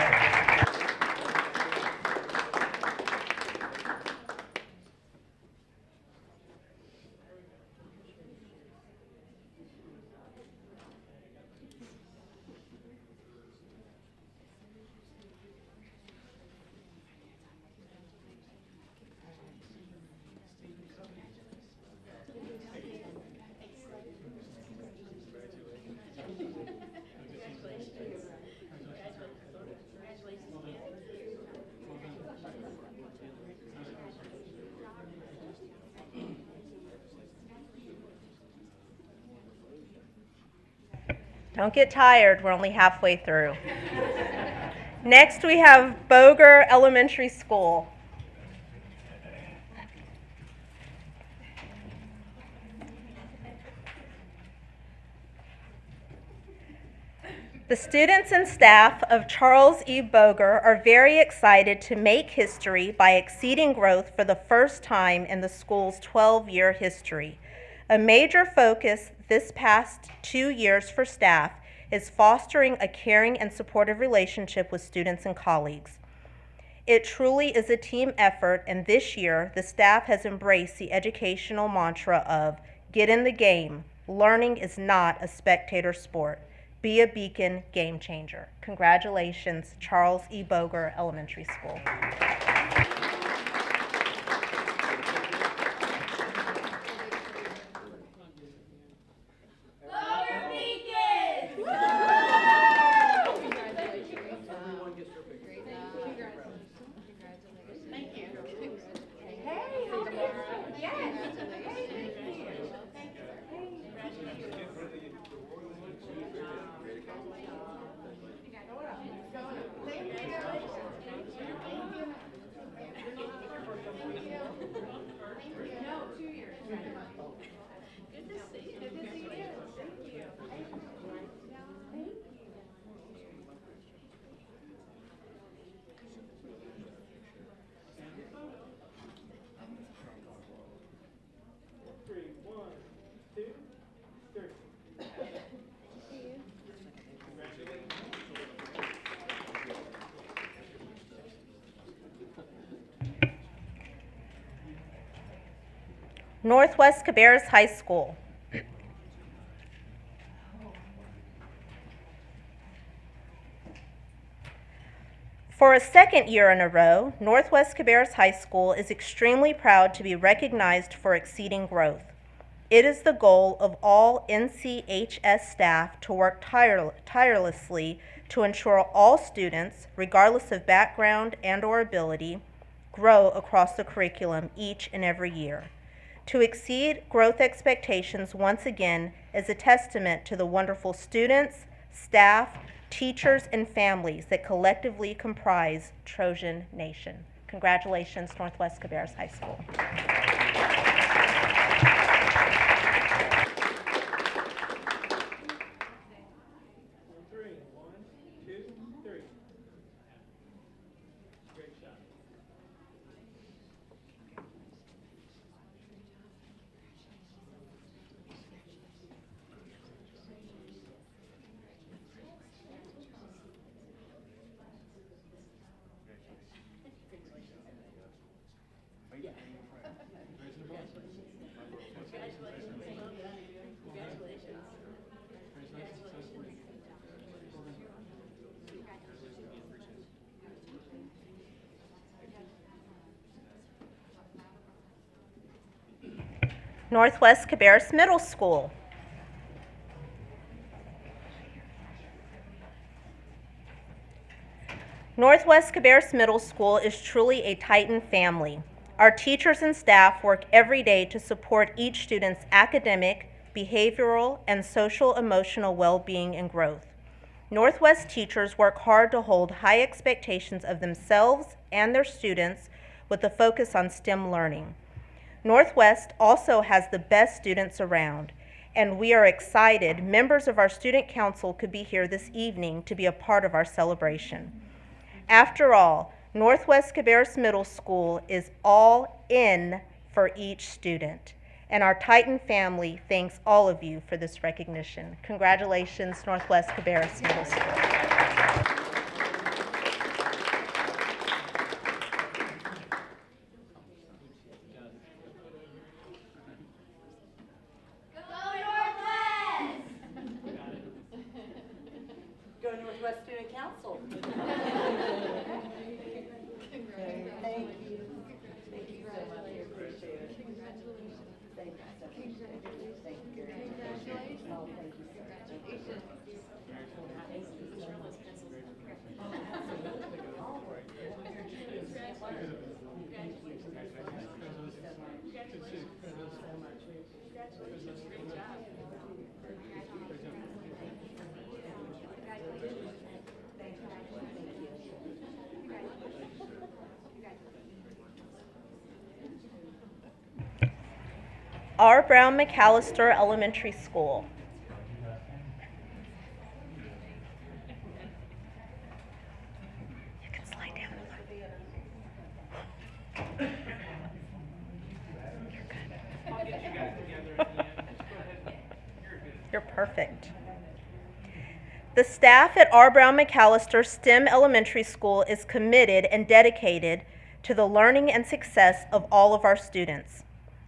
Don't get tired, we're only halfway through. Next we have Boger Elementary School. The students and staff of Charles E. Boger are very excited to make history by exceeding growth for the first time in the school's 12-year history. A major focus this past 2 years for staff is fostering a caring and supportive relationship with students and colleagues. It truly is a team effort, and this year the staff has embraced the educational mantra of get in the game. Learning is not a spectator sport. Be a beacon game changer. Congratulations, Charles E. Boger Elementary School. Northwest Cabarrus High School. For a second year in a row, Northwest Cabarrus High School is extremely proud to be recognized for exceeding growth. It is the goal of all NCHS staff to work tirelessly to ensure all students, regardless of background and/or ability, grow across the curriculum each and every year. To exceed growth expectations once again is a testament to the wonderful students, staff, teachers, and families that collectively comprise Trojan Nation. Congratulations, Northwest Cabarrus High School. Northwest Cabarrus Middle School. Northwest Cabarrus Middle School is truly a Titan family. Our teachers and staff work every day to support each student's academic, behavioral, and social-emotional well-being and growth. Northwest teachers work hard to hold high expectations of themselves and their students with a focus on STEM learning. Northwest also has the best students around, and we are excited members of our student council could be here this evening to be a part of our celebration. After all, Northwest Cabarrus Middle School is all in for each student, and our Titan family thanks all of you for this recognition. Congratulations, Northwest Cabarrus Middle School. Go Northwest Student Council. Thank you. Thank you so much. I appreciate it. Thank you so much. Thank you. Congratulations. Oh, thank you so much. R. Brown McAllister Elementary School. You can slide down a little. You're good. You're perfect. The staff at R. Brown McAllister STEM Elementary School is committed and dedicated to the learning and success of all of our students.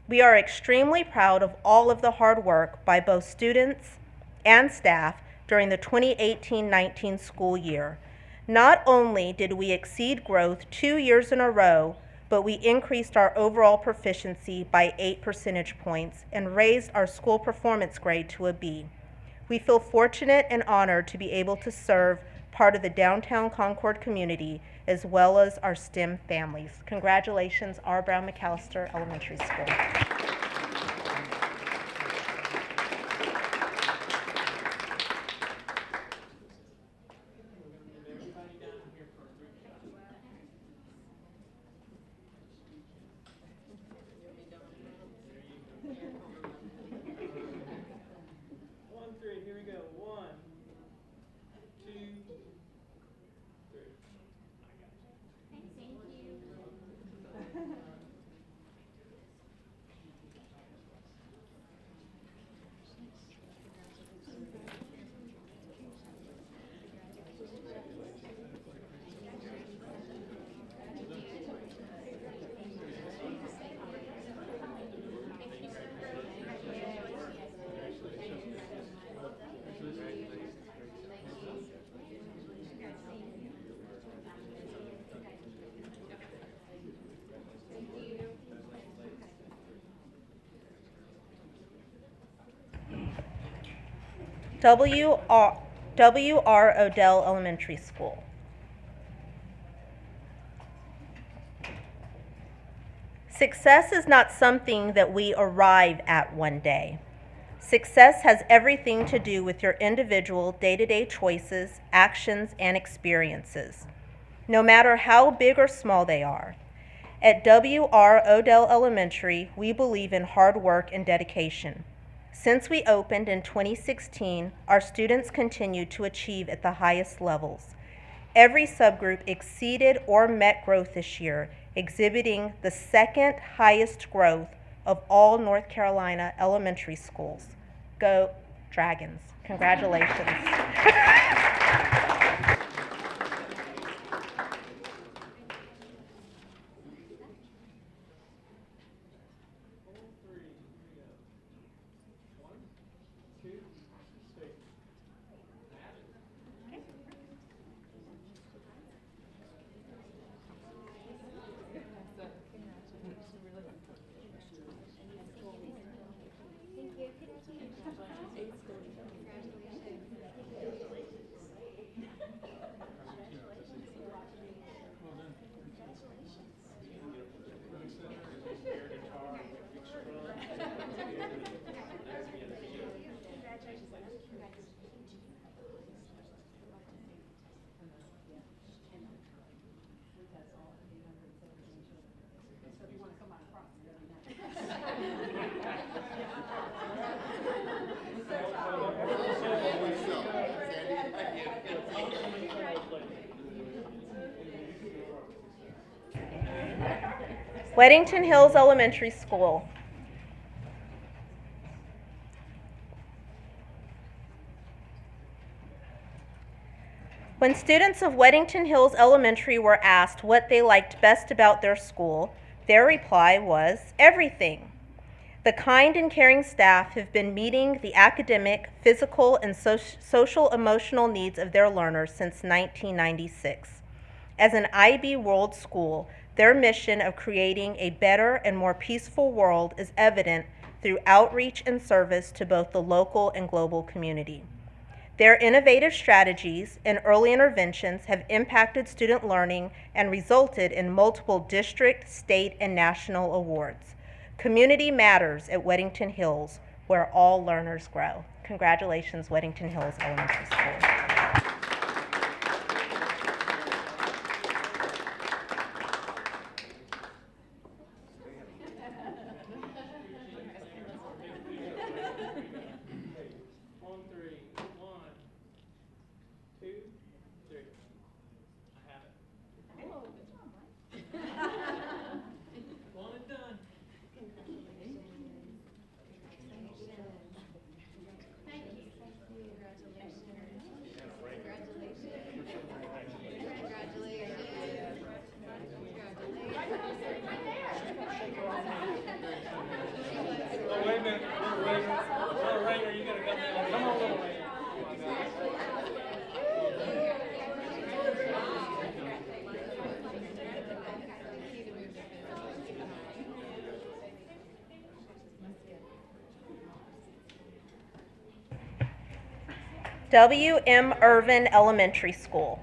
We are extremely proud of all of the hard work by both students and staff during the 2018-19 school year. Not only did we exceed growth 2 years in a row, but we increased our overall proficiency by 8 percentage points and raised our school performance grade to a B. We feel fortunate and honored to be able to serve part of the downtown Concord community as well as our STEM families. Congratulations, R. Brown McAllister Elementary School. Here we go. 1, 2, 3. W.R. Odell Elementary School. Success is not something that we arrive at one day. Success has everything to do with your individual day-to-day choices, actions, and experiences, no matter how big or small they are. At W.R. Odell Elementary, we believe in hard work and dedication. Since we opened in 2016, our students continue to achieve at the highest levels. Every subgroup exceeded or met growth this year, exhibiting the second highest growth of all North Carolina elementary schools. Go Dragons. Congratulations. Waddington Hills Elementary School. When students of Waddington Hills Elementary were asked what they liked best about their school, their reply was everything. The kind and caring staff have been meeting the academic, physical, and social emotional needs of their learners since 1996. As an IB World School, their mission of creating a better and more peaceful world is evident through outreach and service to both the local and global community. Their innovative strategies and early interventions have impacted student learning and resulted in multiple district, state, and national awards. Community matters at Waddington Hills, where all learners grow. Congratulations, Waddington Hills Elementary School. On three. One, two, three. I have it. One and done. Oh, wait a minute. Little Ranger, you gotta come down. Come on, Little Ranger. W.M. Irvin Elementary School.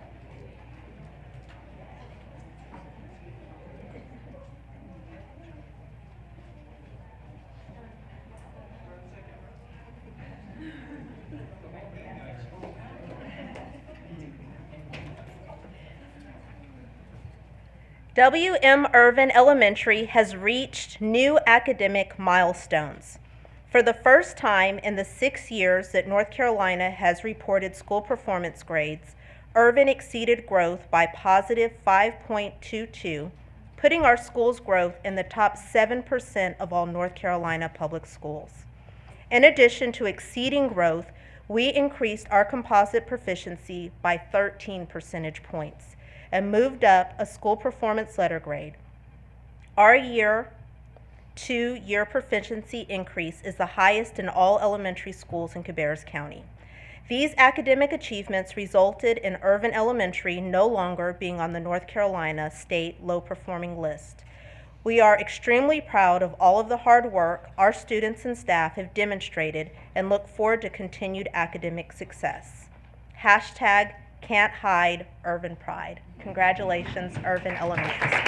W.M. Irvin Elementary has reached new academic milestones. For the first time in the 6 years that North Carolina has reported school performance grades, Irvin exceeded growth by positive 5.22, putting our school's growth in the top 7% of all North Carolina public schools. In addition to exceeding growth, we increased our composite proficiency by 13 percentage points and moved up a school performance letter grade. Our year 2-year proficiency increase is the highest in all elementary schools in Cabarrus County. These academic achievements resulted in Irvin Elementary no longer being on the North Carolina state low-performing list. We are extremely proud of all of the hard work our students and staff have demonstrated and look forward to continued academic success. Hashtag can't hide Irvin pride. Congratulations, Irvin Elementary School.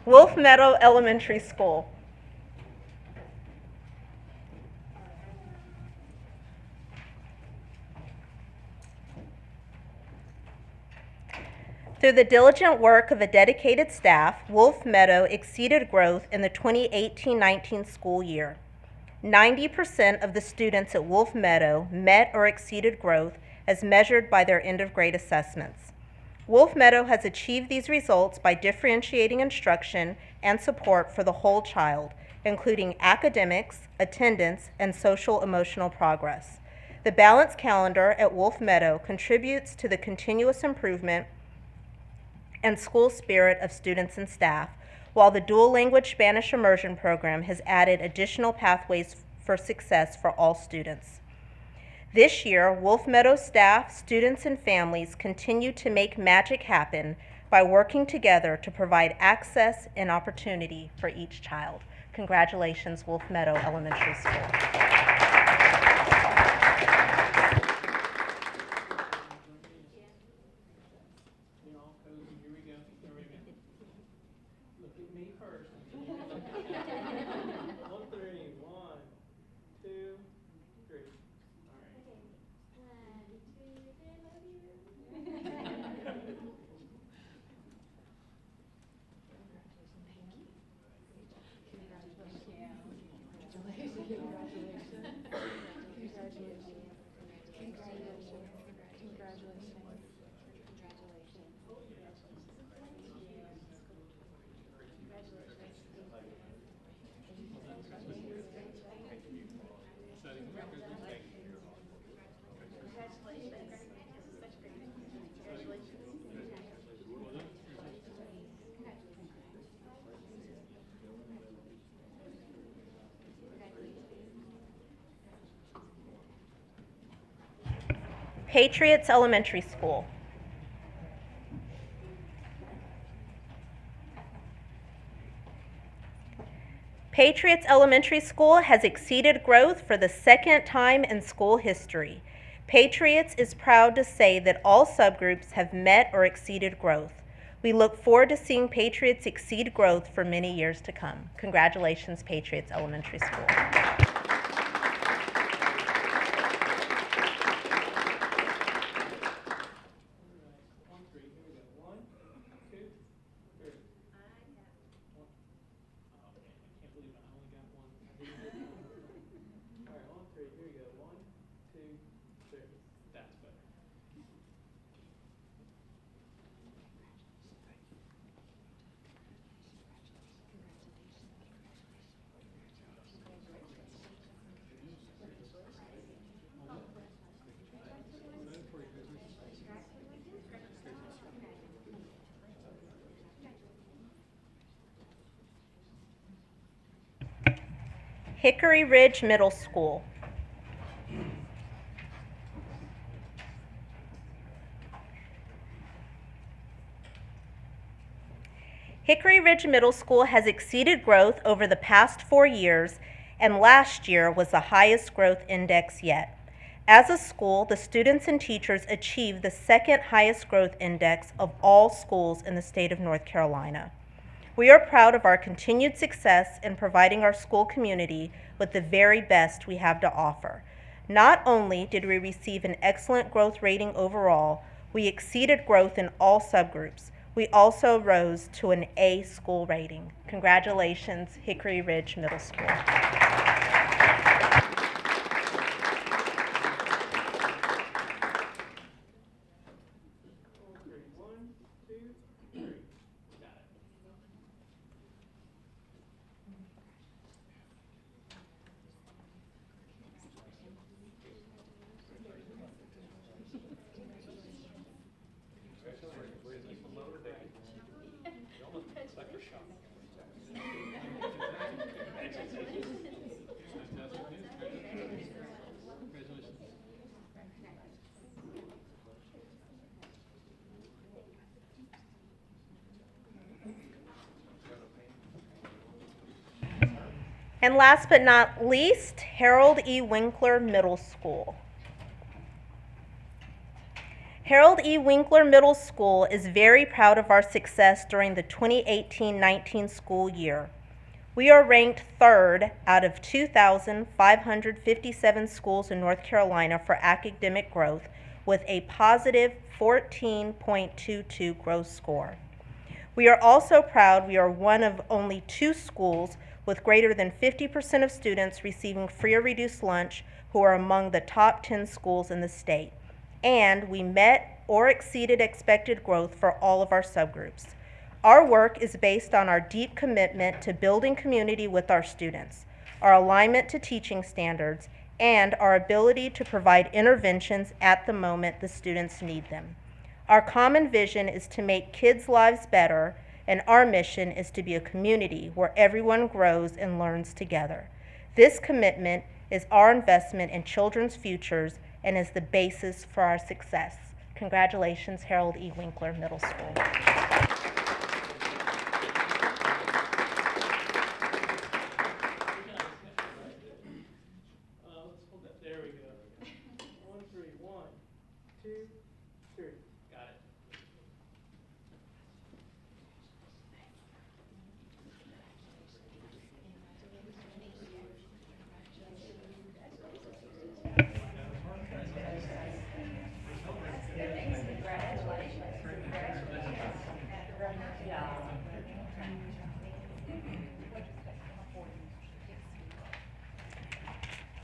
Wolf Meadow Elementary School. Through the diligent work of a dedicated staff, Wolf Meadow exceeded growth in the 2018-19 school year. 90% of the students at Wolf Meadow met or exceeded growth as measured by their end-of-grade assessments. Wolf Meadow has achieved these results by differentiating instruction and support for the whole child, including academics, attendance, and social-emotional progress. The balanced calendar at Wolf Meadow contributes to the continuous improvement and school spirit of students and staff, while the dual-language Spanish immersion program has added additional pathways for success for all students. This year, Wolf Meadow staff, students, and families continue to make magic happen by working together to provide access and opportunity for each child. Congratulations, Wolf Meadow Elementary School. Patriots Elementary School. Patriots Elementary School has exceeded growth for the second time in school history. Patriots is proud to say that all subgroups have met or exceeded growth. We look forward to seeing Patriots exceed growth for many years to come. Congratulations, Patriots Elementary School. Hickory Ridge Middle School. Hickory Ridge Middle School has exceeded growth over the past 4 years, and last year was the highest growth index yet. As a school, the students and teachers achieved the second highest growth index of all schools in the state of North Carolina. We are proud of our continued success in providing our school community with the very best we have to offer. Not only did we receive an excellent growth rating overall, we exceeded growth in all subgroups. We also rose to an A school rating. Congratulations, Hickory Ridge Middle School. And last but not least, Harold E. Winkler Middle School. Harold E. Winkler Middle School is very proud of our success during the 2018-19 school year. We are ranked 3rd out of 2,557 schools in North Carolina for academic growth, with a positive 14.22 gross score. We are also proud we are one of only 2 schools with greater than 50% of students receiving free or reduced lunch who are among the top 10 schools in the state. And we met or exceeded expected growth for all of our subgroups. Our work is based on our deep commitment to building community with our students, our alignment to teaching standards, and our ability to provide interventions at the moment the students need them. Our common vision is to make kids' lives better, and our mission is to be a community where everyone grows and learns together. This commitment is our investment in children's futures and is the basis for our success. Congratulations, Harold E. Winkler Middle School. Let's hold that. There we go. 1, 3, 1, 2, 3. Got it.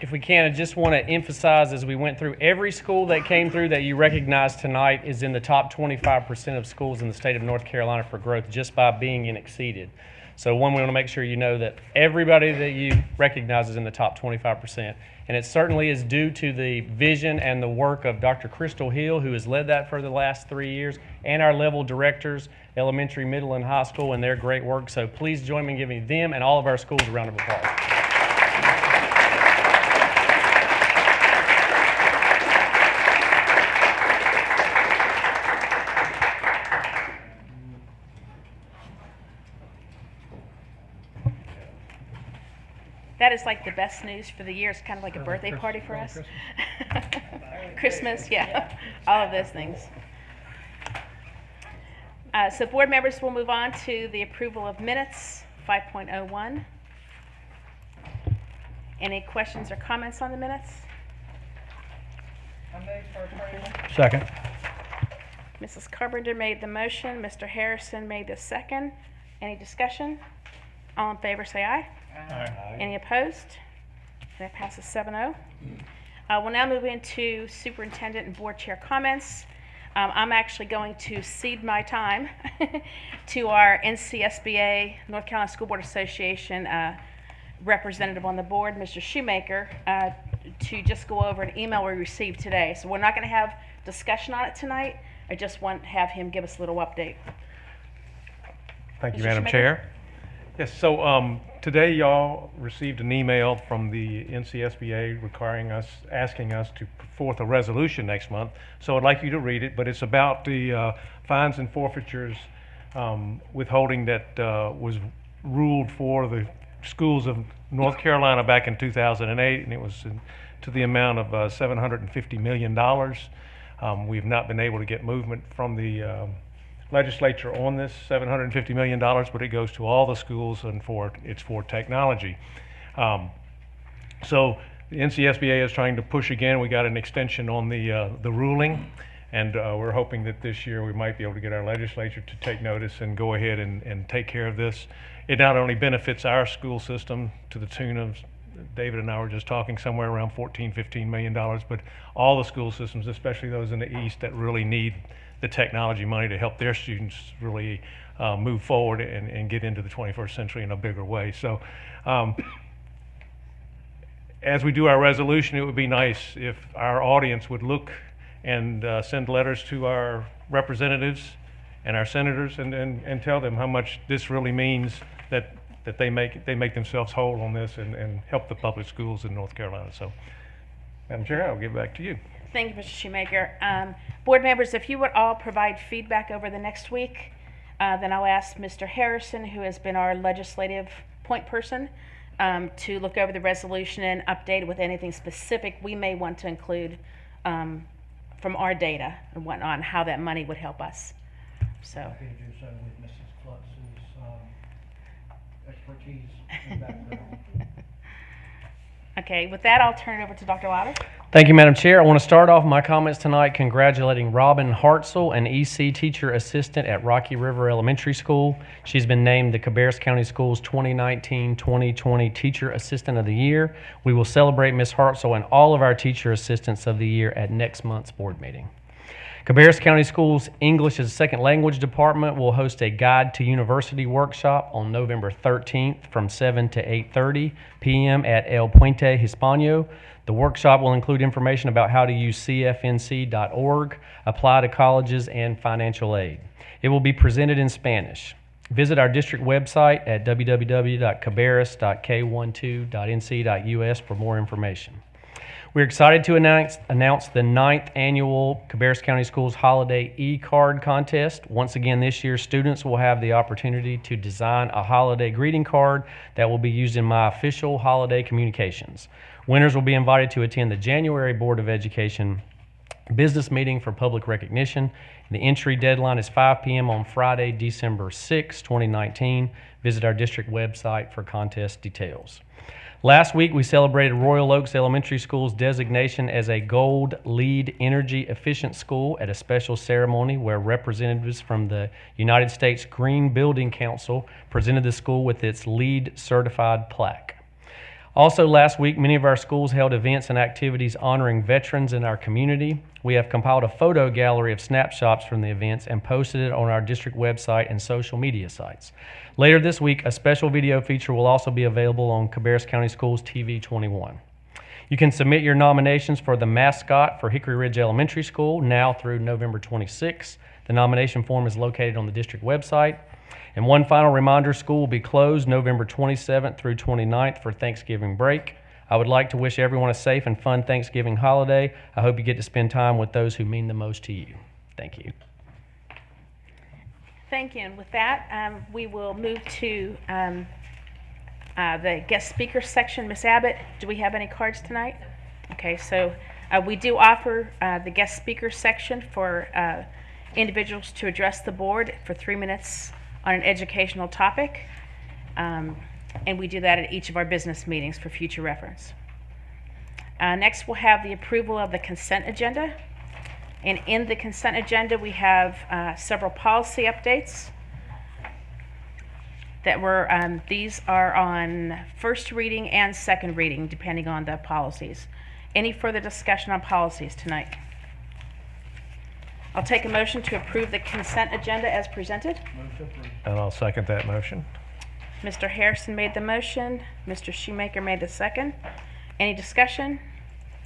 If we can, I just want to emphasize as we went through, every school that came through that you recognize tonight is in the top 25% of schools in the state of North Carolina for growth just by being in exceeded. So one, we want to make sure you know that everybody that you recognize is in the top 25%. And it certainly is due to the vision and the work of Dr. Crystal Hill, who has led that for the last 3 years, and our level directors, elementary, middle, and high school, and their great work. So please join me in giving them and all of our schools a round of applause. That is like the best news for the year. It's kind of like a birthday party for us. Christmas, yeah, all of those things. So board members will move on to the approval of minutes, 5.01. Any questions or comments on the minutes? Second. Mrs. Carpenter made the motion. Mr. Harrison made the second. Any discussion? All in favor say aye. Aye. Any opposed? That passes 7-0. We'll now move into superintendent and board chair comments. I'm actually going to cede my time to our NCSBA, North Carolina School Board Association representative on the board, Mr. Shoemaker, to just go over an email we received today. So we're not going to have discussion on it tonight. I just want to have him give us a little update. Thank you, Mr. Madam Shoemaker? Chair. Yes, so today y'all received an email from the NCSBA asking us to put forth a resolution next month. So I'd like you to read it, but it's about the fines and forfeitures withholding that was ruled for the schools of North Carolina back in 2008, and it was to the amount of $750 million. We've not been able to get movement from the legislature on this $750 million, but it goes to all the schools, and it's for technology. So the NCSBA is trying to push again. We got an extension on the ruling, and we're hoping that this year we might be able to get our legislature to take notice and go ahead and take care of this. It not only benefits our school system to the tune of, David and I were just talking, somewhere around $14–15 million, but all the school systems, especially those in the East that really need the technology money to help their students really move forward and get into the 21st century in a bigger way. So as we do our resolution, it would be nice if our audience would look and send letters to our representatives and our senators and tell them how much this really means, that they make themselves whole on this and help the public schools in North Carolina. So, Madam Chair, I'll give it back to you. Thank you, Mr. Shoemaker. Board members, if you would all provide feedback over the next week, then I'll ask Mr. Harrison, who has been our legislative point person, to look over the resolution and update it with anything specific we may want to include from our data and whatnot, on how that money would help us. So. Happy to do so with Mrs. Klutz's expertise and background. Okay, with that, I'll turn it over to Dr. Lauder. Thank you, Madam Chair. I want to start off my comments tonight congratulating Robin Hartzell, an EC teacher assistant at Rocky River Elementary School. She's been named the Cabarrus County Schools 2019-2020 Teacher Assistant of the Year. We will celebrate Ms. Hartzell and all of our Teacher Assistants of the Year at next month's board meeting. Cabarrus County Schools English as a Second Language Department will host a Guide to University workshop on November 13th from 7 to 8:30 p.m. at El Puente Hispano. The workshop will include information about how to use cfnc.org, apply to colleges, and financial aid. It will be presented in Spanish. Visit our district website at www.cabarrus.k12.nc.us for more information. We're excited to announce the 9th annual Cabarrus County Schools Holiday e-card contest. Once again, this year, students will have the opportunity to design a holiday greeting card that will be used in my official holiday communications. Winners will be invited to attend the January Board of Education business meeting for public recognition. The entry deadline is 5 p.m. on Friday, December 6, 2019. Visit our district website for contest details. Last week, we celebrated Royal Oaks Elementary School's designation as a Gold LEED Energy Efficient School at a special ceremony where representatives from the United States Green Building Council presented the school with its LEED certified plaque. Also last week, many of our schools held events and activities honoring veterans in our community. We have compiled a photo gallery of snapshots from the events and posted it on our district website and social media sites. Later this week, a special video feature will also be available on Cabarrus County Schools TV 21. You can submit your nominations for the mascot for Hickory Ridge Elementary School now through November 26. The nomination form is located on the district website. And one final reminder, school will be closed November 27th through 29th for Thanksgiving break. I would like to wish everyone a safe and fun Thanksgiving holiday. I hope you get to spend time with those who mean the most to you. Thank you. Thank you. And with that, we will move to the guest speaker section. Ms. Abbott, do we have any cards tonight? Okay, so we do offer the guest speaker section for individuals to address the board for 3 minutes on an educational topic. And we do that at each of our business meetings for future reference. Next, we'll have the approval of the consent agenda. And in the consent agenda, we have several policy updates that were, these are on first reading and second reading, depending on the policies. Any further discussion on policies tonight? I'll take a motion to approve the consent agenda as presented. And I'll second that motion. Mr. Harrison made the motion. Mr. Shoemaker made the second. Any discussion?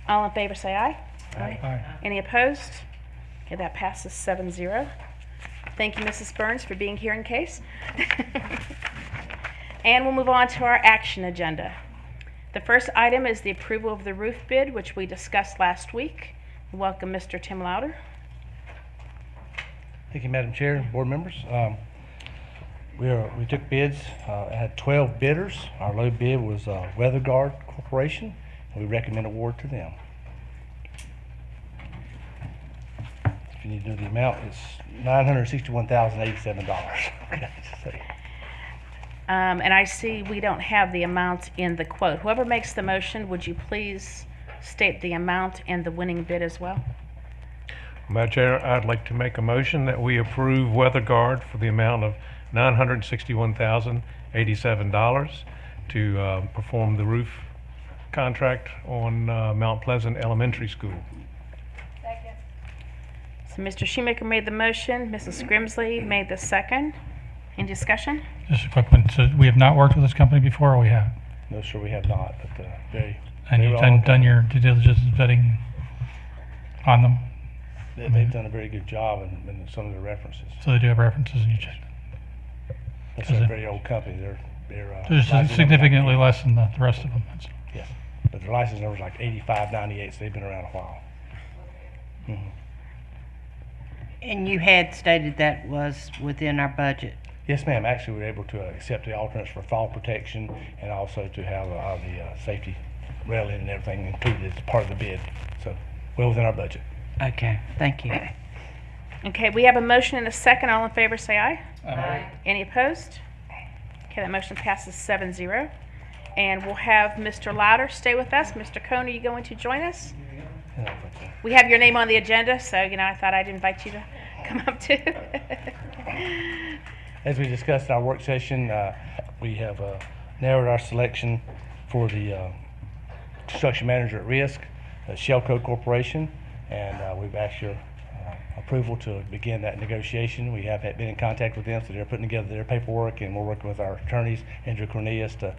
All in favor say aye. Aye. Any opposed? Okay, that passes 7-0. Thank you, Mrs. Burns, for being here in case. And we'll move on to our action agenda. The first item is the approval of the roof bid, which we discussed last week. Welcome, Mr. Tim Louder. Thank you, Madam Chair, board members. We took bids. Had 12 bidders. Our low bid was WeatherGuard Corporation. We recommend award to them. If you need to know the amount, it's $961,087. And I see we don't have the amount in the quote. Whoever makes the motion, would you please state the amount and the winning bid as well? Madam Chair, I'd like to make a motion that we approve WeatherGuard for the amount of $961,087 to perform the roof contract on Mount Pleasant Elementary School. Second. So Mr. Shoemaker made the motion. Mrs. Grimsley made the second. Any discussion? Just a quick one. So we have not worked with this company before, or we have? No, sir, we have not, but And you've done your due diligence vetting on them? They've done a very good job in some of the references. So they do have references and you checked? It's a very old company. They're significantly less than the rest of them. Yes, but their license number is like 85, 98, so they've been around a while. Mm-hmm. And you had stated that was within our budget. Yes, ma'am. Actually, we were able to accept the alternates for fall protection and also to have the safety railing and everything included as part of the bid. So, well within our budget. Okay, thank you. Okay, we have a motion and a second. All in favor say aye. Aye. Any opposed? Okay, that motion passes 7-0. And we'll have Mr. Louder stay with us. Mr. Cohn, are you going to join us? And I think so. We have your name on the agenda, so, I thought I'd invite you to come up too. As we discussed in our work session, we have narrowed our selection for the construction manager at risk, Shellco Corporation, and we've asked your approval to begin that negotiation. We have been in contact with them, so they're putting together their paperwork, and we're working with our attorneys, Andrew Cornelius, to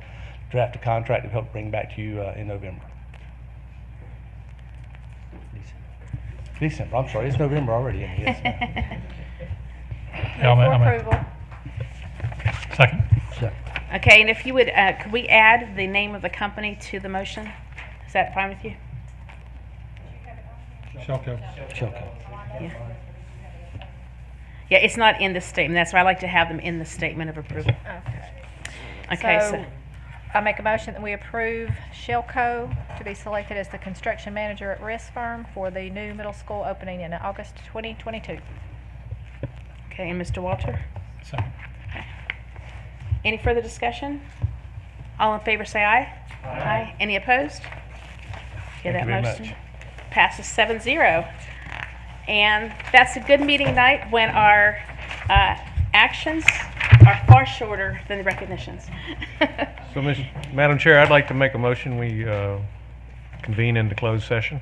draft a contract to help bring back to you in November. December, I'm sorry, it's November already. Yes, ma'am. For approval. Second. Okay, and if you would, could we add the name of the company to the motion? Is that fine with you? Shellco. Yeah. Yeah, it's not in the statement. That's why I like to have them in the statement of approval. Okay, so I make a motion that we approve Shellco to be selected as the construction manager at risk firm for the new middle school opening in August 2022. okay, and Mr. Walter? Second. Any further discussion? All in favor say aye. Aye. Any opposed? Okay, Thank you very motion much. passes 7-0. And that's a good meeting night when our actions are far shorter than the recognitions. So, Madam Chair, I'd like to make a motion, we convene into closed session.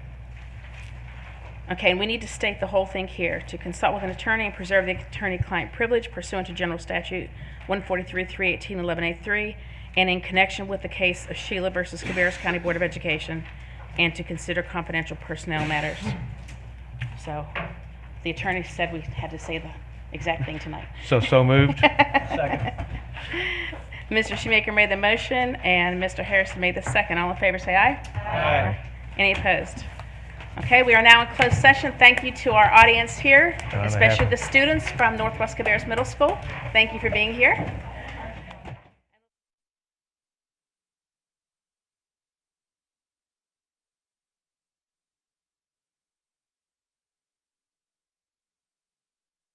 Okay, and we need to state the whole thing here. To consult with an attorney and preserve the attorney-client privilege pursuant to General Statute 143, 318, 11A3, and in connection with the case of Sheila versus Cabarrus County Board of Education, and to consider confidential personnel matters. So, the attorney said we had to say the exact thing tonight. So moved. Second. Mr. Shoemaker made the motion, and Mr. Harrison made the second. All in favor say aye. Aye. Any opposed? Okay, we are now in closed session. Thank you to our audience here, especially the students from Northwest Cabarrus Middle School. Thank you for being here.